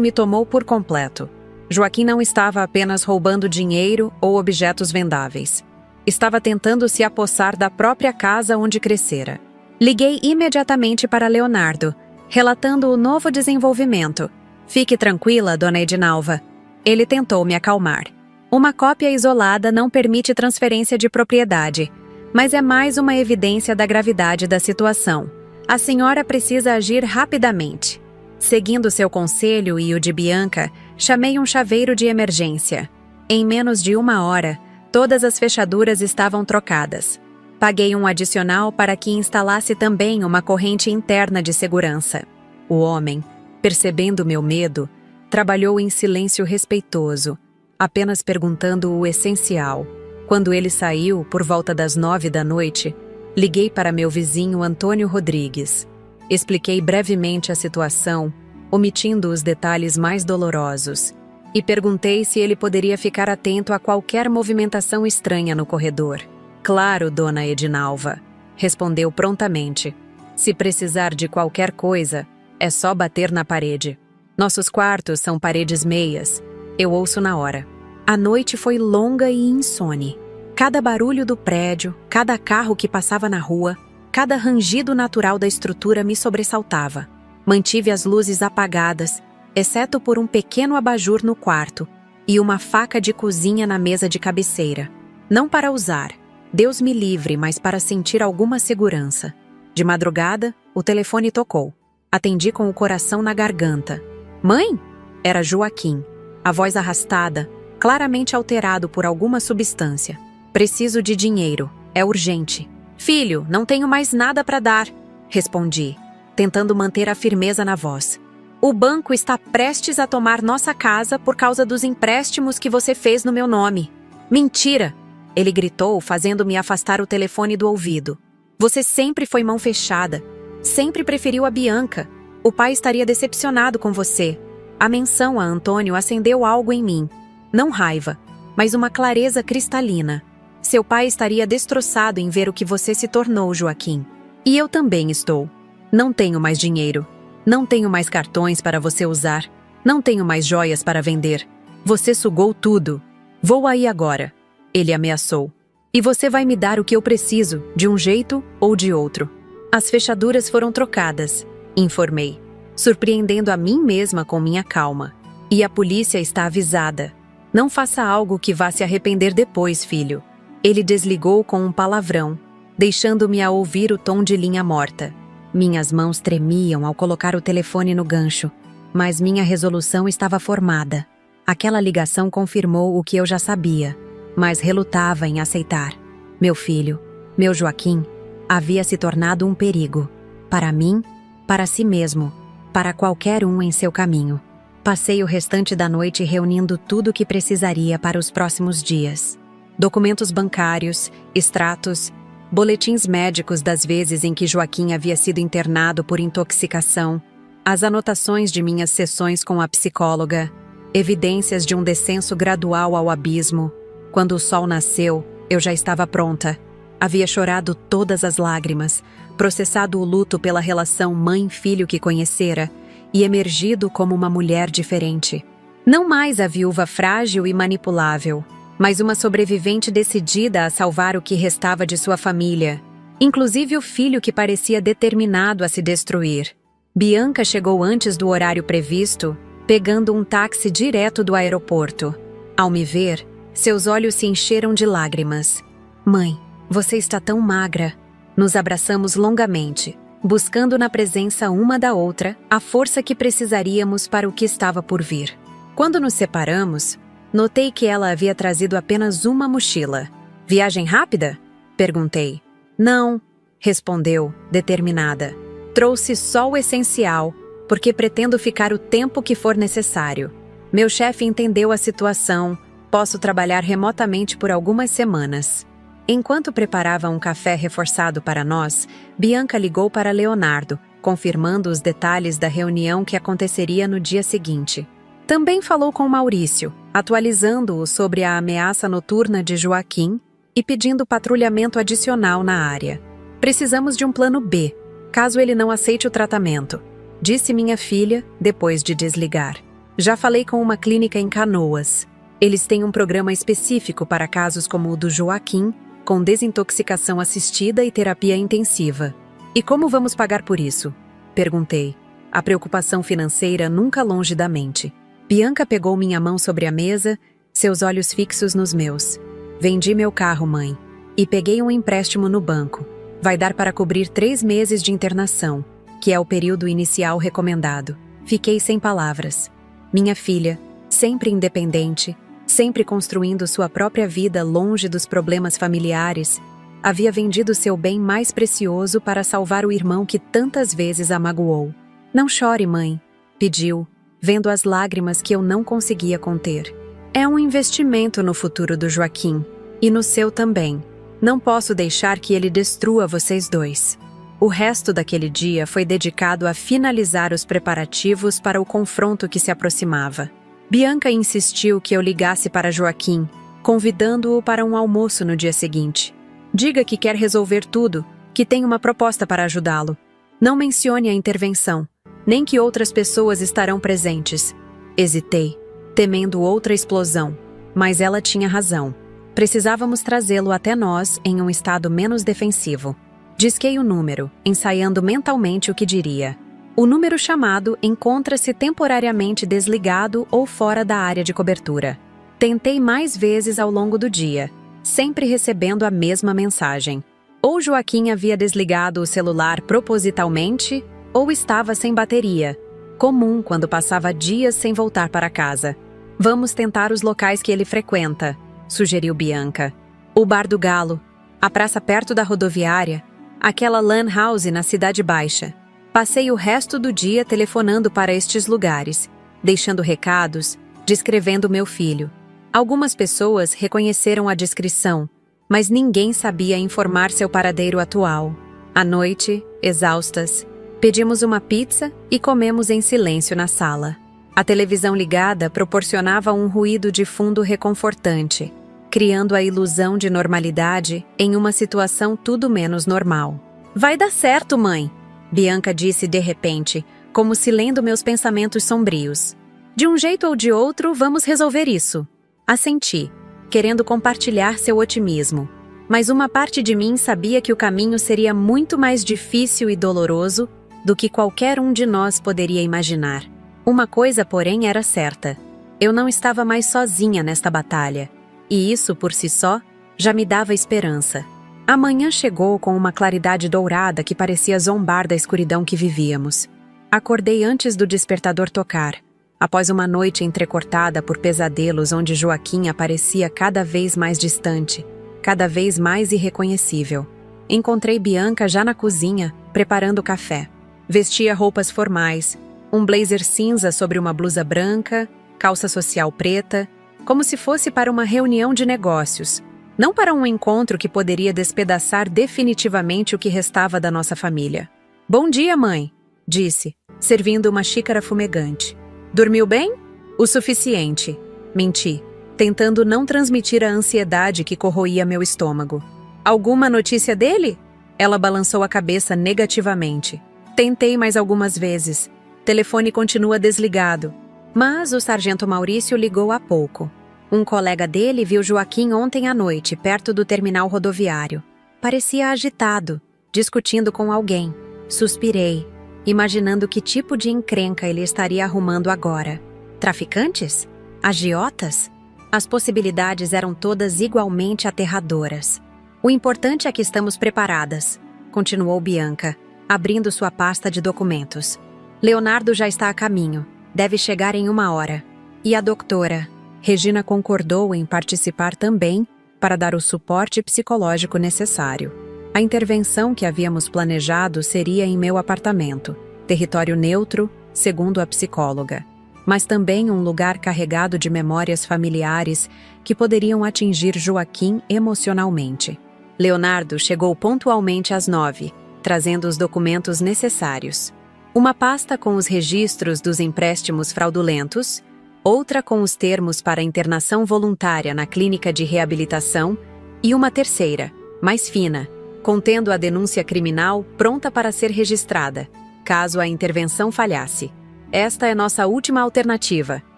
me tomou por completo. Joaquim não estava apenas roubando dinheiro ou objetos vendáveis. Estava tentando se apossar da própria casa onde crescera. Liguei imediatamente para Leonardo, relatando o novo desenvolvimento. Fique tranquila, dona Edinalva. Ele tentou me acalmar. Uma cópia isolada não permite transferência de propriedade, mas é mais uma evidência da gravidade da situação. A senhora precisa agir rapidamente. Seguindo seu conselho e o de Bianca, chamei um chaveiro de emergência. Em menos de 1 hora, todas as fechaduras estavam trocadas. Paguei um adicional para que instalasse também uma corrente interna de segurança. O homem, percebendo meu medo, trabalhou em silêncio respeitoso, apenas perguntando o essencial. Quando ele saiu, por volta das 9 da noite, liguei para meu vizinho Antônio Rodrigues. Expliquei brevemente a situação, omitindo os detalhes mais dolorosos, e perguntei se ele poderia ficar atento a qualquer movimentação estranha no corredor. Claro, dona Edinalva, respondeu prontamente. Se precisar de qualquer coisa, é só bater na parede. Nossos quartos são paredes meias. Eu ouço na hora. A noite foi longa e insone. Cada barulho do prédio, cada carro que passava na rua, cada rangido natural da estrutura me sobressaltava. Mantive as luzes apagadas, exceto por um pequeno abajur no quarto e uma faca de cozinha na mesa de cabeceira. Não para usar, Deus me livre, mas para sentir alguma segurança. De madrugada, o telefone tocou. Atendi com o coração na garganta. Mãe? Era Joaquim. A voz arrastada, claramente alterado por alguma substância. Preciso de dinheiro. É urgente. Filho, não tenho mais nada para dar, respondi, tentando manter a firmeza na voz. O banco está prestes a tomar nossa casa por causa dos empréstimos que você fez no meu nome. Mentira! Ele gritou, fazendo-me afastar o telefone do ouvido. Você sempre foi mão fechada. Sempre preferiu a Bianca. O pai estaria decepcionado com você. A menção a Antônio acendeu algo em mim. Não raiva, mas uma clareza cristalina. Seu pai estaria destroçado em ver o que você se tornou, Joaquim. E eu também estou. Não tenho mais dinheiro. Não tenho mais cartões para você usar. Não tenho mais joias para vender. Você sugou tudo. Vou aí agora. Ele ameaçou. E você vai me dar o que eu preciso, de um jeito ou de outro. As fechaduras foram trocadas, informei, surpreendendo a mim mesma com minha calma. E a polícia está avisada. Não faça algo que vá se arrepender depois, filho. Ele desligou com um palavrão, deixando-me a ouvir o tom de linha morta. Minhas mãos tremiam ao colocar o telefone no gancho, mas minha resolução estava formada. Aquela ligação confirmou o que eu já sabia, mas relutava em aceitar. Meu filho, meu Joaquim, havia se tornado um perigo. Para mim, para si mesmo, para qualquer um em seu caminho. Passei o restante da noite reunindo tudo o que precisaria para os próximos dias. Documentos bancários, extratos, boletins médicos das vezes em que Joaquim havia sido internado por intoxicação, as anotações de minhas sessões com a psicóloga, evidências de um descenso gradual ao abismo. Quando o sol nasceu, eu já estava pronta. Havia chorado todas as lágrimas, processado o luto pela relação mãe-filho que conhecera e emergido como uma mulher diferente. Não mais a viúva frágil e manipulável, mas uma sobrevivente decidida a salvar o que restava de sua família, inclusive o filho que parecia determinado a se destruir. Bianca chegou antes do horário previsto, pegando um táxi direto do aeroporto. Ao me ver, seus olhos se encheram de lágrimas. Mãe, você está tão magra. Nos abraçamos longamente, buscando na presença uma da outra a força que precisaríamos para o que estava por vir. Quando nos separamos, notei que ela havia trazido apenas uma mochila. Viagem rápida? Perguntei. Não, respondeu, determinada. Trouxe só o essencial, porque pretendo ficar o tempo que for necessário. Meu chefe entendeu a situação, posso trabalhar remotamente por algumas semanas. Enquanto preparava um café reforçado para nós, Bianca ligou para Leonardo, confirmando os detalhes da reunião que aconteceria no dia seguinte. Também falou com Maurício, atualizando-o sobre a ameaça noturna de Joaquim e pedindo patrulhamento adicional na área. Precisamos de um plano B, caso ele não aceite o tratamento, disse minha filha depois de desligar. Já falei com uma clínica em Canoas. Eles têm um programa específico para casos como o do Joaquim com desintoxicação assistida e terapia intensiva. E como vamos pagar por isso? Perguntei. A preocupação financeira nunca longe da mente. Bianca pegou minha mão sobre a mesa, seus olhos fixos nos meus. Vendi meu carro, mãe. E peguei um empréstimo no banco. Vai dar para cobrir 3 meses de internação, que é o período inicial recomendado. Fiquei sem palavras. Minha filha, sempre independente, sempre construindo sua própria vida longe dos problemas familiares, havia vendido seu bem mais precioso para salvar o irmão que tantas vezes a magoou. Não chore, mãe, pediu, vendo as lágrimas que eu não conseguia conter. É um investimento no futuro do Joaquim, e no seu também. Não posso deixar que ele destrua vocês dois. O resto daquele dia foi dedicado a finalizar os preparativos para o confronto que se aproximava. Bianca insistiu que eu ligasse para Joaquim, convidando-o para um almoço no dia seguinte. Diga que quer resolver tudo, que tem uma proposta para ajudá-lo. Não mencione a intervenção, nem que outras pessoas estarão presentes. Hesitei, temendo outra explosão, mas ela tinha razão. Precisávamos trazê-lo até nós em um estado menos defensivo. Disquei o número, ensaiando mentalmente o que diria. O número chamado encontra-se temporariamente desligado ou fora da área de cobertura. Tentei mais vezes ao longo do dia, sempre recebendo a mesma mensagem. Ou Joaquim havia desligado o celular propositalmente, ou estava sem bateria, comum quando passava dias sem voltar para casa. Vamos tentar os locais que ele frequenta, sugeriu Bianca. O Bar do Galo, a praça perto da rodoviária, aquela lan house na Cidade Baixa. Passei o resto do dia telefonando para estes lugares, deixando recados, descrevendo meu filho. Algumas pessoas reconheceram a descrição, mas ninguém sabia informar seu paradeiro atual. À noite, exaustas, pedimos uma pizza e comemos em silêncio na sala. A televisão ligada proporcionava um ruído de fundo reconfortante, criando a ilusão de normalidade em uma situação tudo menos normal. Vai dar certo, mãe, Bianca disse de repente, como se lendo meus pensamentos sombrios. De um jeito ou de outro, vamos resolver isso. Assenti, querendo compartilhar seu otimismo. Mas uma parte de mim sabia que o caminho seria muito mais difícil e doloroso do que qualquer um de nós poderia imaginar. Uma coisa, porém, era certa. Eu não estava mais sozinha nesta batalha. E isso, por si só, já me dava esperança. A manhã chegou com uma claridade dourada que parecia zombar da escuridão que vivíamos. Acordei antes do despertador tocar, após uma noite entrecortada por pesadelos onde Joaquim aparecia cada vez mais distante, cada vez mais irreconhecível. Encontrei Bianca já na cozinha, preparando café. Vestia roupas formais, um blazer cinza sobre uma blusa branca, calça social preta, como se fosse para uma reunião de negócios, não para um encontro que poderia despedaçar definitivamente o que restava da nossa família. Bom dia, mãe, disse, servindo uma xícara fumegante. Dormiu bem? O suficiente, menti, tentando não transmitir a ansiedade que corroía meu estômago. Alguma notícia dele? Ela balançou a cabeça negativamente. Tentei mais algumas vezes. Telefone continua desligado. Mas o sargento Maurício ligou há pouco. Um colega dele viu Joaquim ontem à noite, perto do terminal rodoviário. Parecia agitado, discutindo com alguém. Suspirei, imaginando que tipo de encrenca ele estaria arrumando agora. Traficantes? Agiotas? As possibilidades eram todas igualmente aterradoras. O importante é que estamos preparadas, continuou Bianca, abrindo sua pasta de documentos. Leonardo já está a caminho. Deve chegar em 1 hora. E a doutora? Regina concordou em participar também para dar o suporte psicológico necessário. A intervenção que havíamos planejado seria em meu apartamento, território neutro, segundo a psicóloga, mas também um lugar carregado de memórias familiares que poderiam atingir Joaquim emocionalmente. Leonardo chegou pontualmente às 9, trazendo os documentos necessários. Uma pasta com os registros dos empréstimos fraudulentos, outra com os termos para internação voluntária na clínica de reabilitação e uma terceira, mais fina, contendo a denúncia criminal pronta para ser registrada, caso a intervenção falhasse. Esta é nossa última alternativa,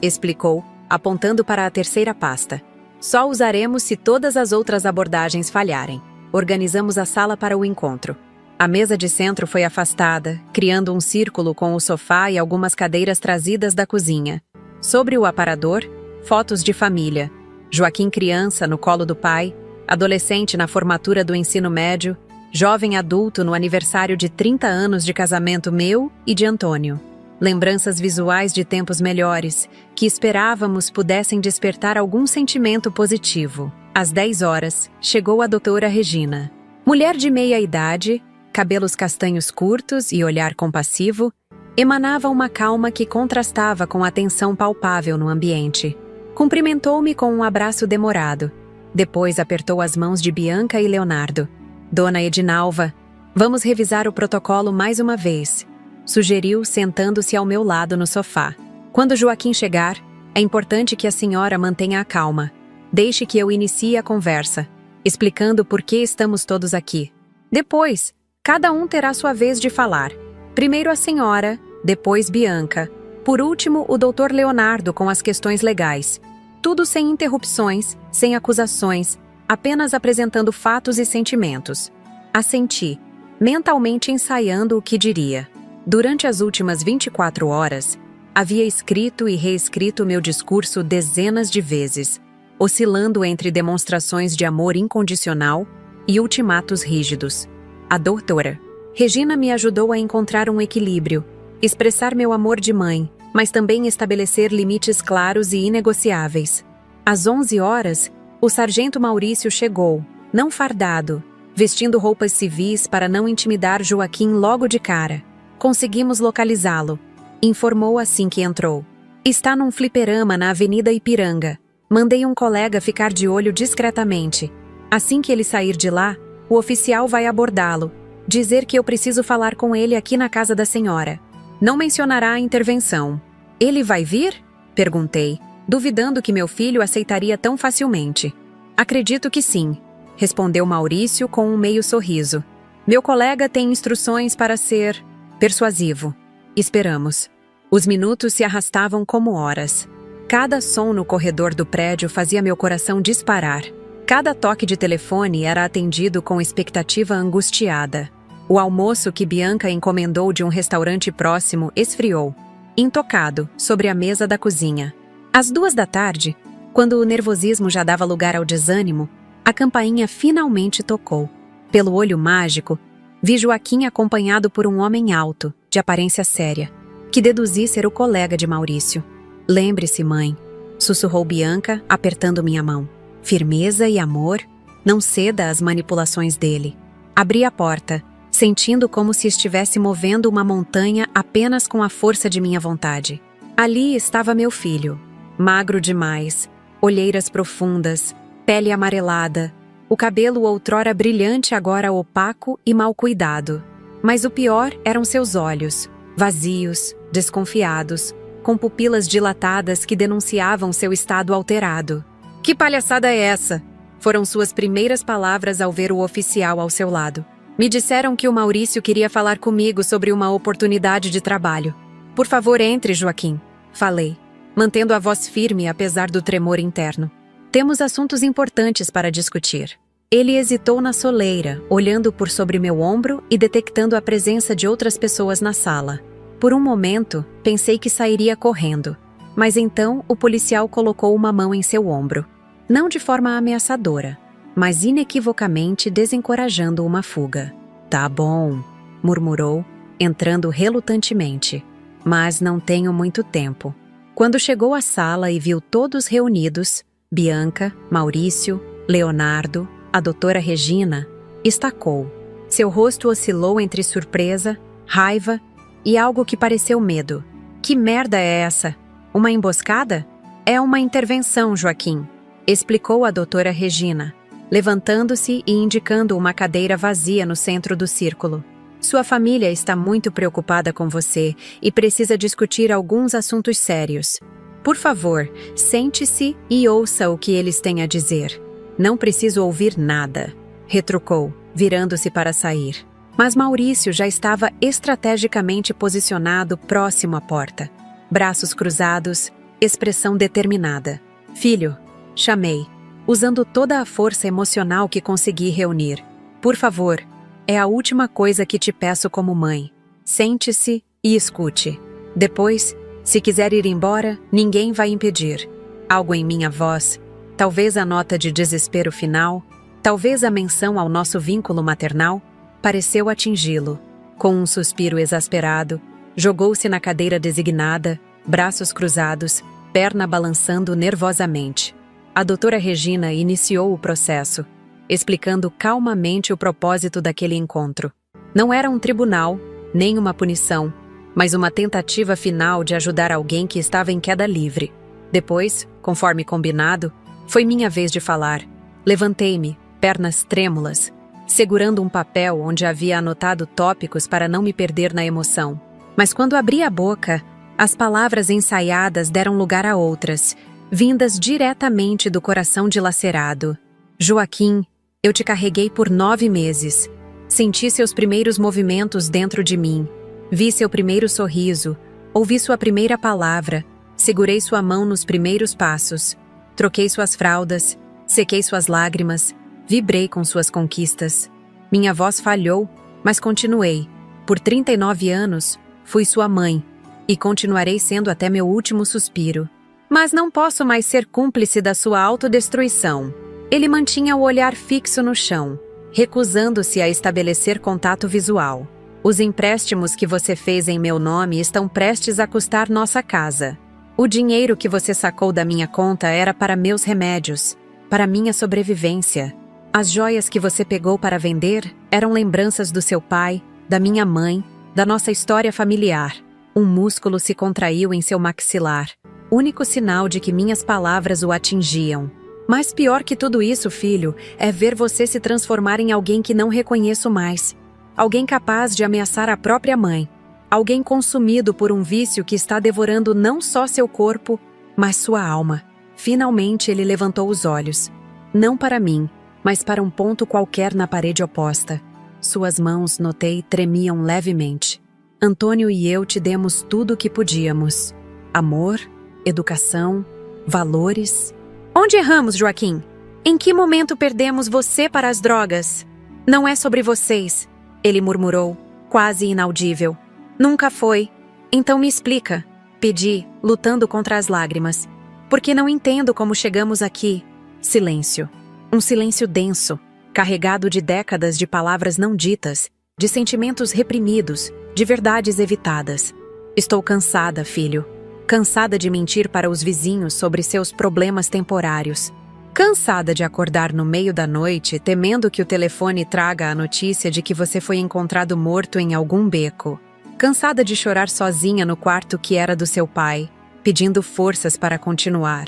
explicou, apontando para a terceira pasta. Só usaremos se todas as outras abordagens falharem. Organizamos a sala para o encontro. A mesa de centro foi afastada, criando um círculo com o sofá e algumas cadeiras trazidas da cozinha. Sobre o aparador, fotos de família. Joaquim criança no colo do pai, adolescente na formatura do ensino médio, jovem adulto no aniversário de 30 anos de casamento meu e de Antônio. Lembranças visuais de tempos melhores, que esperávamos pudessem despertar algum sentimento positivo. Às 10 horas, chegou a doutora Regina. Mulher de meia-idade, cabelos castanhos curtos e olhar compassivo, emanava uma calma que contrastava com a tensão palpável no ambiente. Cumprimentou-me com um abraço demorado. Depois apertou as mãos de Bianca e Leonardo. Dona Edinalva, vamos revisar o protocolo mais uma vez, sugeriu, sentando-se ao meu lado no sofá. Quando Joaquim chegar, é importante que a senhora mantenha a calma. Deixe que eu inicie a conversa, explicando por que estamos todos aqui. Depois, cada um terá sua vez de falar. Primeiro a senhora, depois Bianca. Por último, o Dr. Leonardo com as questões legais. Tudo sem interrupções, sem acusações, apenas apresentando fatos e sentimentos. Assenti, mentalmente ensaiando o que diria. Durante as últimas 24 horas, havia escrito e reescrito meu discurso dezenas de vezes, oscilando entre demonstrações de amor incondicional e ultimatos rígidos. A doutora Regina me ajudou a encontrar um equilíbrio, expressar meu amor de mãe, mas também estabelecer limites claros e inegociáveis. Às 11 horas, o sargento Maurício chegou, não fardado, vestindo roupas civis para não intimidar Joaquim logo de cara. Conseguimos localizá-lo, informou assim que entrou. Está num fliperama na Avenida Ipiranga. Mandei um colega ficar de olho discretamente. Assim que ele sair de lá, o oficial vai abordá-lo, dizer que eu preciso falar com ele aqui na casa da senhora. Não mencionará a intervenção. Ele vai vir? Perguntei, duvidando que meu filho aceitaria tão facilmente. Acredito que sim, respondeu Maurício com um meio sorriso. Meu colega tem instruções para ser persuasivo. Esperamos. Os minutos se arrastavam como horas. Cada som no corredor do prédio fazia meu coração disparar. Cada toque de telefone era atendido com expectativa angustiada. O almoço que Bianca encomendou de um restaurante próximo esfriou, intocado, sobre a mesa da cozinha. Às 2 da tarde, quando o nervosismo já dava lugar ao desânimo, a campainha finalmente tocou. Pelo olho mágico, vi Joaquim acompanhado por um homem alto, de aparência séria, que deduzi ser o colega de Maurício. Lembre-se, mãe, sussurrou Bianca, apertando minha mão. Firmeza e amor, não ceda às manipulações dele. Abri a porta, sentindo como se estivesse movendo uma montanha apenas com a força de minha vontade. Ali estava meu filho, magro demais, olheiras profundas, pele amarelada, o cabelo outrora brilhante agora opaco e mal cuidado. Mas o pior eram seus olhos, vazios, desconfiados, com pupilas dilatadas que denunciavam seu estado alterado. Que palhaçada é essa? Foram suas primeiras palavras ao ver o oficial ao seu lado. Me disseram que o Maurício queria falar comigo sobre uma oportunidade de trabalho. Por favor, entre, Joaquim, falei, mantendo a voz firme apesar do tremor interno. Temos assuntos importantes para discutir. Ele hesitou na soleira, olhando por sobre meu ombro e detectando a presença de outras pessoas na sala. Por um momento, pensei que sairia correndo, mas então o policial colocou uma mão em seu ombro. Não de forma ameaçadora, mas inequivocamente desencorajando uma fuga. Tá bom, murmurou, entrando relutantemente. Mas não tenho muito tempo. Quando chegou à sala e viu todos reunidos, Bianca, Maurício, Leonardo, a doutora Regina, estacou. Seu rosto oscilou entre surpresa, raiva e algo que pareceu medo. Que merda é essa? Uma emboscada? É uma intervenção, Joaquim, explicou a doutora Regina, levantando-se e indicando uma cadeira vazia no centro do círculo. Sua família está muito preocupada com você e precisa discutir alguns assuntos sérios. Por favor, sente-se e ouça o que eles têm a dizer. Não preciso ouvir nada, retrucou, virando-se para sair. Mas Maurício já estava estrategicamente posicionado próximo à porta. Braços cruzados, expressão determinada. Filho, chamei. usando toda a força emocional que consegui reunir. Por favor, é a última coisa que te peço como mãe. Sente-se e escute. Depois, se quiser ir embora, ninguém vai impedir. Algo em minha voz, talvez a nota de desespero final, talvez a menção ao nosso vínculo maternal, pareceu atingi-lo. Com um suspiro exasperado, jogou-se na cadeira designada, braços cruzados, perna balançando nervosamente. A doutora Regina iniciou o processo, explicando calmamente o propósito daquele encontro. Não era um tribunal, nem uma punição, mas uma tentativa final de ajudar alguém que estava em queda livre. Depois, conforme combinado, foi minha vez de falar. Levantei-me, pernas trêmulas, segurando um papel onde havia anotado tópicos para não me perder na emoção. Mas quando abri a boca, as palavras ensaiadas deram lugar a outras, vindas diretamente do coração dilacerado. Joaquim, eu te carreguei por 9 meses. Senti seus primeiros movimentos dentro de mim. Vi seu primeiro sorriso, ouvi sua primeira palavra, segurei sua mão nos primeiros passos. Troquei suas fraldas, sequei suas lágrimas, vibrei com suas conquistas. Minha voz falhou, mas continuei. Por 39 anos, fui sua mãe, e continuarei sendo até meu último suspiro. Mas não posso mais ser cúmplice da sua autodestruição. Ele mantinha o olhar fixo no chão, recusando-se a estabelecer contato visual. Os empréstimos que você fez em meu nome estão prestes a custar nossa casa. O dinheiro que você sacou da minha conta era para meus remédios, para minha sobrevivência. As joias que você pegou para vender eram lembranças do seu pai, da minha mãe, da nossa história familiar. Um músculo se contraiu em seu maxilar, único sinal de que minhas palavras o atingiam. Mas pior que tudo isso, filho, é ver você se transformar em alguém que não reconheço mais. Alguém capaz de ameaçar a própria mãe. Alguém consumido por um vício que está devorando não só seu corpo, mas sua alma. Finalmente ele levantou os olhos. Não para mim, mas para um ponto qualquer na parede oposta. Suas mãos, notei, tremiam levemente. Antônio e eu te demos tudo o que podíamos. Amor, educação, valores. Onde erramos, Joaquim? Em que momento perdemos você para as drogas? Não é sobre vocês, ele murmurou, quase inaudível. Nunca foi. Então me explica, pedi, lutando contra as lágrimas. Porque não entendo como chegamos aqui. Silêncio. Um silêncio denso, carregado de décadas de palavras não ditas, de sentimentos reprimidos, de verdades evitadas. Estou cansada, filho. Cansada de mentir para os vizinhos sobre seus problemas temporários. Cansada de acordar no meio da noite, temendo que o telefone traga a notícia de que você foi encontrado morto em algum beco. Cansada de chorar sozinha no quarto que era do seu pai, pedindo forças para continuar.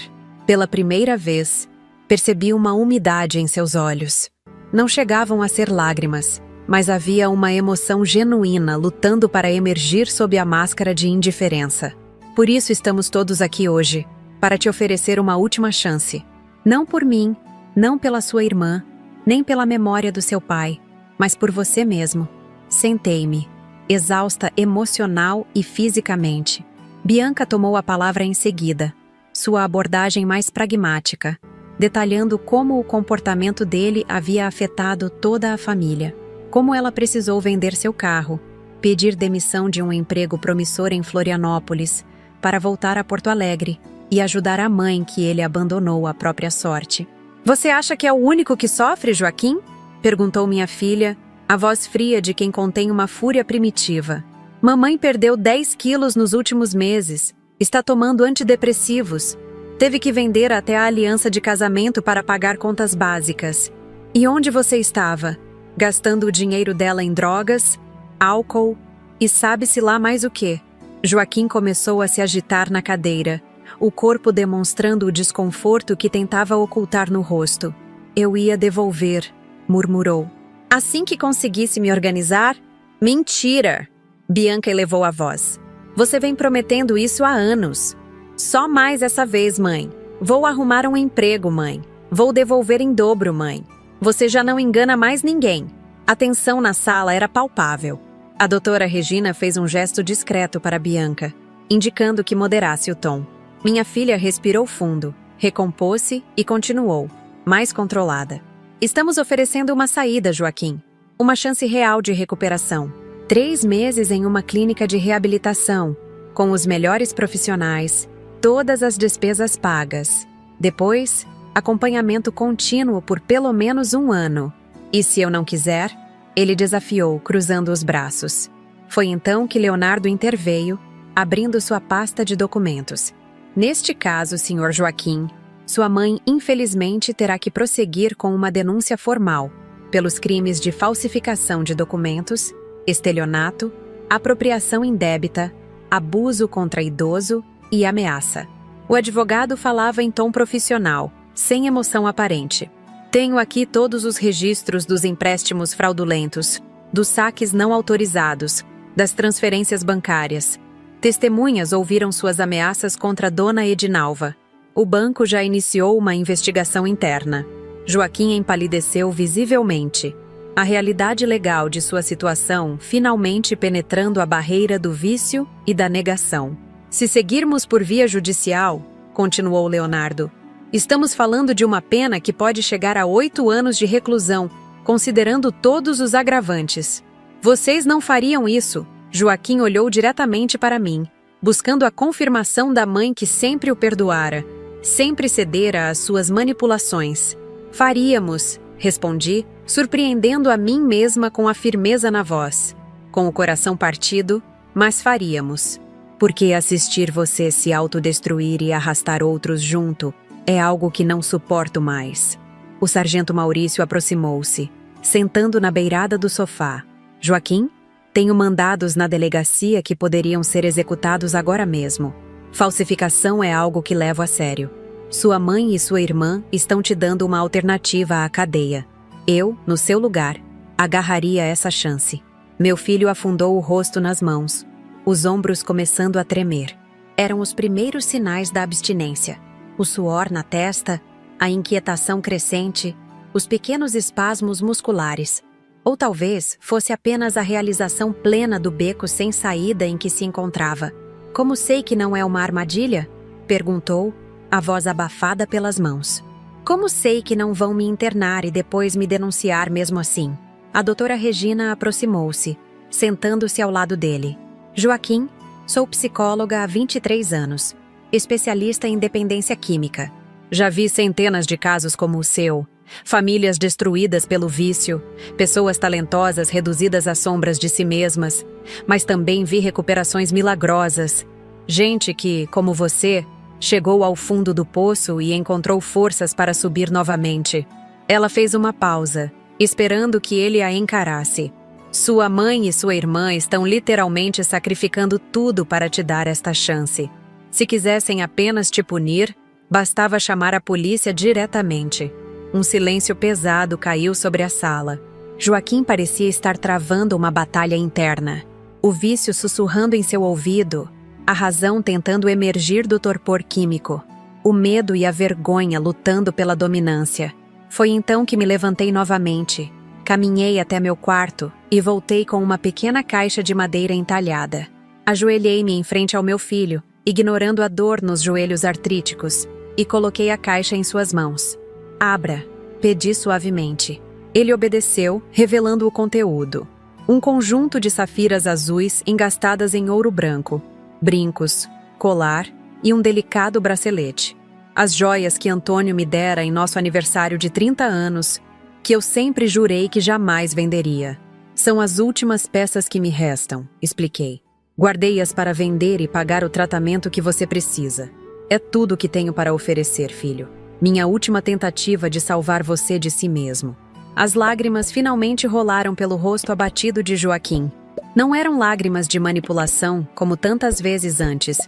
Pela primeira vez, percebi uma umidade em seus olhos. Não chegavam a ser lágrimas, mas havia uma emoção genuína lutando para emergir sob a máscara de indiferença. Por isso estamos todos aqui hoje, para te oferecer uma última chance. Não por mim, não pela sua irmã, nem pela memória do seu pai, mas por você mesmo. Sentei-me, exausta emocional e fisicamente. Bianca tomou a palavra em seguida, sua abordagem mais pragmática, detalhando como o comportamento dele havia afetado toda a família. Como ela precisou vender seu carro, pedir demissão de um emprego promissor em Florianópolis, para voltar a Porto Alegre e ajudar a mãe que ele abandonou à própria sorte. Você acha que é o único que sofre, Joaquim? Perguntou minha filha, a voz fria de quem contém uma fúria primitiva. Mamãe perdeu 10 quilos nos últimos meses, está tomando antidepressivos, teve que vender até a aliança de casamento para pagar contas básicas. E onde você estava? Gastando o dinheiro dela em drogas, álcool e sabe-se lá mais o quê? Joaquim começou a se agitar na cadeira, o corpo demonstrando o desconforto que tentava ocultar no rosto. Eu ia devolver, murmurou. Assim que conseguisse me organizar? Mentira! Bianca elevou a voz. Você vem prometendo isso há anos. Só mais essa vez, mãe. Vou arrumar um emprego, mãe. Vou devolver em dobro, mãe. Você já não engana mais ninguém. A tensão na sala era palpável. A doutora Regina fez um gesto discreto para Bianca, indicando que moderasse o tom. Minha filha respirou fundo, recompôs-se e continuou. mais controlada. Estamos oferecendo uma saída, Joaquim. Uma chance real de recuperação. 3 meses em uma clínica de reabilitação, com os melhores profissionais, todas as despesas pagas. Depois, acompanhamento contínuo por pelo menos 1 ano. E se eu não quiser? Ele desafiou, cruzando os braços. Foi então que Leonardo interveio, abrindo sua pasta de documentos. Neste caso, Sr. Joaquim, sua mãe infelizmente terá que prosseguir com uma denúncia formal pelos crimes de falsificação de documentos, estelionato, apropriação indébita, abuso contra idoso e ameaça. O advogado falava em tom profissional, sem emoção aparente. Tenho aqui todos os registros dos empréstimos fraudulentos, dos saques não autorizados, das transferências bancárias. Testemunhas ouviram suas ameaças contra Dona Edinalva. O banco já iniciou uma investigação interna. Joaquim empalideceu visivelmente. A realidade legal de sua situação finalmente penetrando a barreira do vício e da negação. Se seguirmos por via judicial, continuou Leonardo, estamos falando de uma pena que pode chegar a 8 anos de reclusão, considerando todos os agravantes. Vocês não fariam isso. Joaquim olhou diretamente para mim, buscando a confirmação da mãe que sempre o perdoara, sempre cedera às suas manipulações. Faríamos, respondi, surpreendendo a mim mesma com a firmeza na voz. Com o coração partido, mas faríamos. Porque assistir você se autodestruir e arrastar outros junto é algo que não suporto mais. O sargento Maurício aproximou-se, sentando na beirada do sofá. Joaquim? Tenho mandados na delegacia que poderiam ser executados agora mesmo. Falsificação é algo que levo a sério. Sua mãe e sua irmã estão te dando uma alternativa à cadeia. Eu, no seu lugar, agarraria essa chance. Meu filho afundou o rosto nas mãos, os ombros começando a tremer. Eram os primeiros sinais da abstinência. O suor na testa, a inquietação crescente, os pequenos espasmos musculares. Ou talvez fosse apenas a realização plena do beco sem saída em que se encontrava. Como sei que não é uma armadilha? Perguntou, a voz abafada pelas mãos. Como sei que não vão me internar e depois me denunciar mesmo assim? A doutora Regina aproximou-se, sentando-se ao lado dele. Joaquim, sou psicóloga há 23 anos, especialista em dependência química. Já vi centenas de casos como o seu. Famílias destruídas pelo vício, pessoas talentosas reduzidas às sombras de si mesmas, mas também vi recuperações milagrosas. Gente que, como você, chegou ao fundo do poço e encontrou forças para subir novamente. Ela fez uma pausa, esperando que ele a encarasse. Sua mãe e sua irmã estão literalmente sacrificando tudo para te dar esta chance. Se quisessem apenas te punir, bastava chamar a polícia diretamente. Um silêncio pesado caiu sobre a sala. Joaquim parecia estar travando uma batalha interna. O vício sussurrando em seu ouvido, a razão tentando emergir do torpor químico, o medo e a vergonha lutando pela dominância. Foi então que me levantei novamente, caminhei até meu quarto e voltei com uma pequena caixa de madeira entalhada. Ajoelhei-me em frente ao meu filho, ignorando a dor nos joelhos artríticos, e coloquei a caixa em suas mãos. Abra, pedi suavemente. Ele obedeceu, revelando o conteúdo. Um conjunto de safiras azuis engastadas em ouro branco, brincos, colar e um delicado bracelete. As joias que Antônio me dera em nosso aniversário de 30 anos, que eu sempre jurei que jamais venderia. São as últimas peças que me restam, expliquei. Guardei-as para vender e pagar o tratamento que você precisa. É tudo que tenho para oferecer, filho. Minha última tentativa de salvar você de si mesmo. As lágrimas finalmente rolaram pelo rosto abatido de Joaquim. Não eram lágrimas de manipulação, como tantas vezes antes,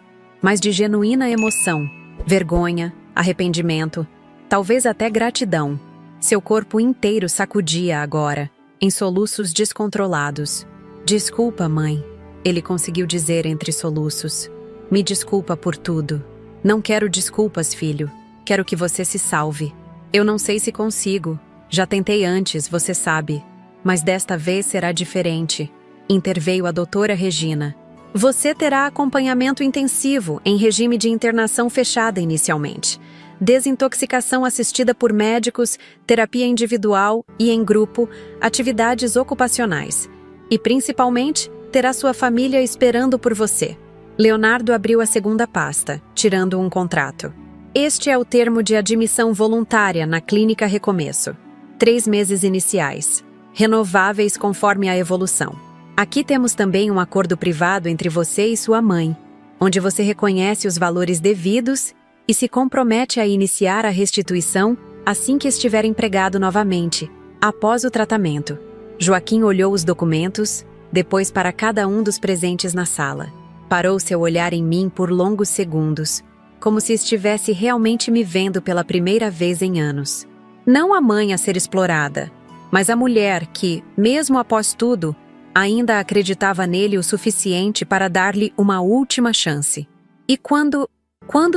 mas de genuína emoção, vergonha, arrependimento, talvez até gratidão. Seu corpo inteiro sacudia agora, em soluços descontrolados. Desculpa, mãe, ele conseguiu dizer entre soluços. Me desculpa por tudo. Não quero desculpas, filho. Quero que você se salve. Eu não sei se consigo. Já tentei antes, você sabe. Mas desta vez será diferente. Interveio a doutora Regina. Você terá acompanhamento intensivo, em regime de internação fechada inicialmente. desintoxicação assistida por médicos, terapia individual e em grupo, atividades ocupacionais. E, principalmente, terá sua família esperando por você. Leonardo abriu a segunda pasta, tirando um contrato. Este é o termo de admissão voluntária na Clínica Recomeço. 3 meses iniciais, renováveis conforme a evolução. Aqui temos também um acordo privado entre você e sua mãe, onde você reconhece os valores devidos e se compromete a iniciar a restituição assim que estiver empregado novamente, após o tratamento. Joaquim olhou os documentos, depois para cada um dos presentes na sala. Parou seu olhar em mim por longos segundos, como se estivesse realmente me vendo pela primeira vez em anos. Não a mãe a ser explorada, mas a mulher que, mesmo após tudo, ainda acreditava nele o suficiente para dar-lhe uma última chance. E quando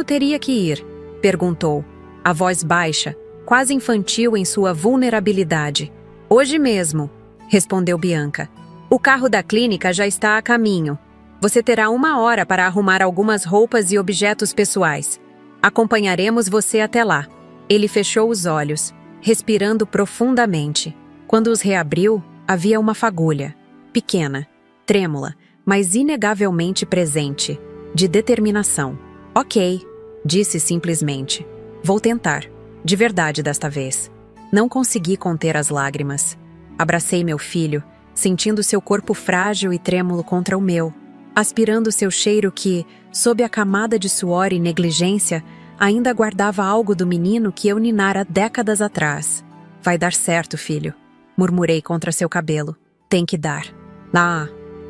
teria que ir? Perguntou, a voz baixa, quase infantil em sua vulnerabilidade. Hoje mesmo, respondeu Bianca. O carro da clínica já está a caminho. Você terá 1 hora para arrumar algumas roupas e objetos pessoais. Acompanharemos você até lá. Ele fechou os olhos, respirando profundamente. Quando os reabriu, havia uma fagulha, pequena, trêmula, mas inegavelmente presente, de determinação. Ok, disse simplesmente. Vou tentar, de verdade desta vez. Não consegui conter as lágrimas. Abracei meu filho, sentindo seu corpo frágil e trêmulo contra o meu, aspirando seu cheiro que, sob a camada de suor e negligência, ainda guardava algo do menino que eu ninara décadas atrás. Vai dar certo, filho, murmurei contra seu cabelo. Tem que dar.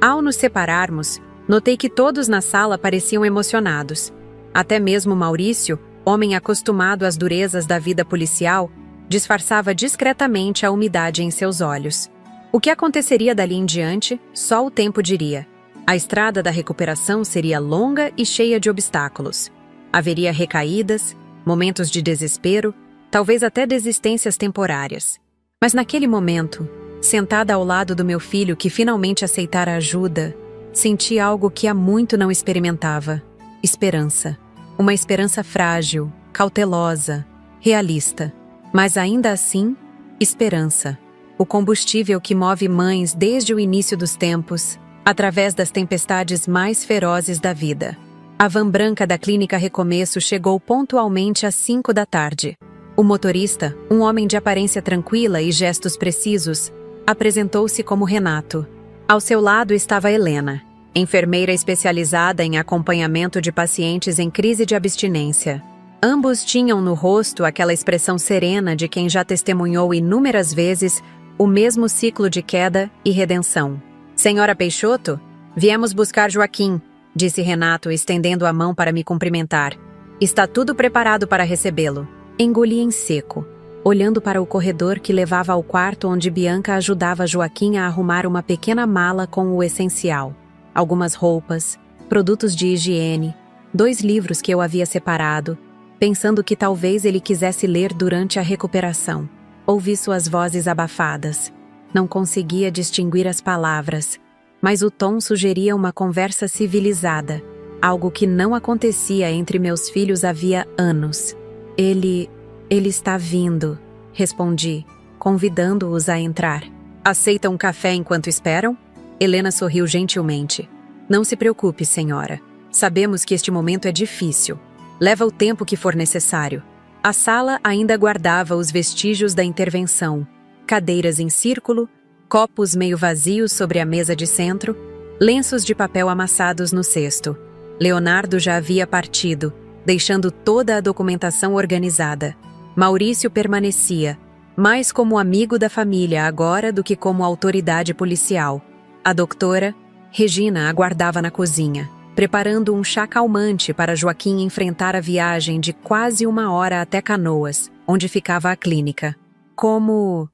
Ao nos separarmos, notei que todos na sala pareciam emocionados. Até mesmo Maurício, homem acostumado às durezas da vida policial, disfarçava discretamente a umidade em seus olhos. O que aconteceria dali em diante, só o tempo diria. A estrada da recuperação seria longa e cheia de obstáculos. Haveria recaídas, momentos de desespero, talvez até desistências temporárias. Mas naquele momento, sentada ao lado do meu filho que finalmente aceitara ajuda, senti algo que há muito não experimentava. Esperança. Uma esperança frágil, cautelosa, realista. Mas ainda assim, esperança. O combustível que move mães desde o início dos tempos, através das tempestades mais ferozes da vida. A van branca da Clínica Recomeço chegou pontualmente às 5 da tarde. O motorista, um homem de aparência tranquila e gestos precisos, apresentou-se como Renato. Ao seu lado estava Helena, enfermeira especializada em acompanhamento de pacientes em crise de abstinência. Ambos tinham no rosto aquela expressão serena de quem já testemunhou inúmeras vezes o mesmo ciclo de queda e redenção. Senhora Peixoto, viemos buscar Joaquim, disse Renato, estendendo a mão para me cumprimentar. Está tudo preparado para recebê-lo. Engoli em seco, olhando para o corredor que levava ao quarto onde Bianca ajudava Joaquim a arrumar uma pequena mala com o essencial. Algumas roupas, produtos de higiene, 2 livros que eu havia separado, pensando que talvez ele quisesse ler durante a recuperação. Ouvi suas vozes abafadas. Não conseguia distinguir as palavras, mas o tom sugeria uma conversa civilizada, algo que não acontecia entre meus filhos havia anos. Ele está vindo, respondi, convidando-os a entrar. Aceitam um café enquanto esperam? Helena sorriu gentilmente. Não se preocupe, senhora. Sabemos que este momento é difícil. Leva o tempo que for necessário. A sala ainda guardava os vestígios da intervenção. Cadeiras em círculo, copos meio vazios sobre a mesa de centro, lenços de papel amassados no cesto. Leonardo já havia partido, deixando toda a documentação organizada. Maurício permanecia, mais como amigo da família agora do que como autoridade policial. A doutora, Regina, aguardava na cozinha, preparando um chá calmante para Joaquim enfrentar a viagem de quase 1 hora até Canoas, onde ficava a clínica. Como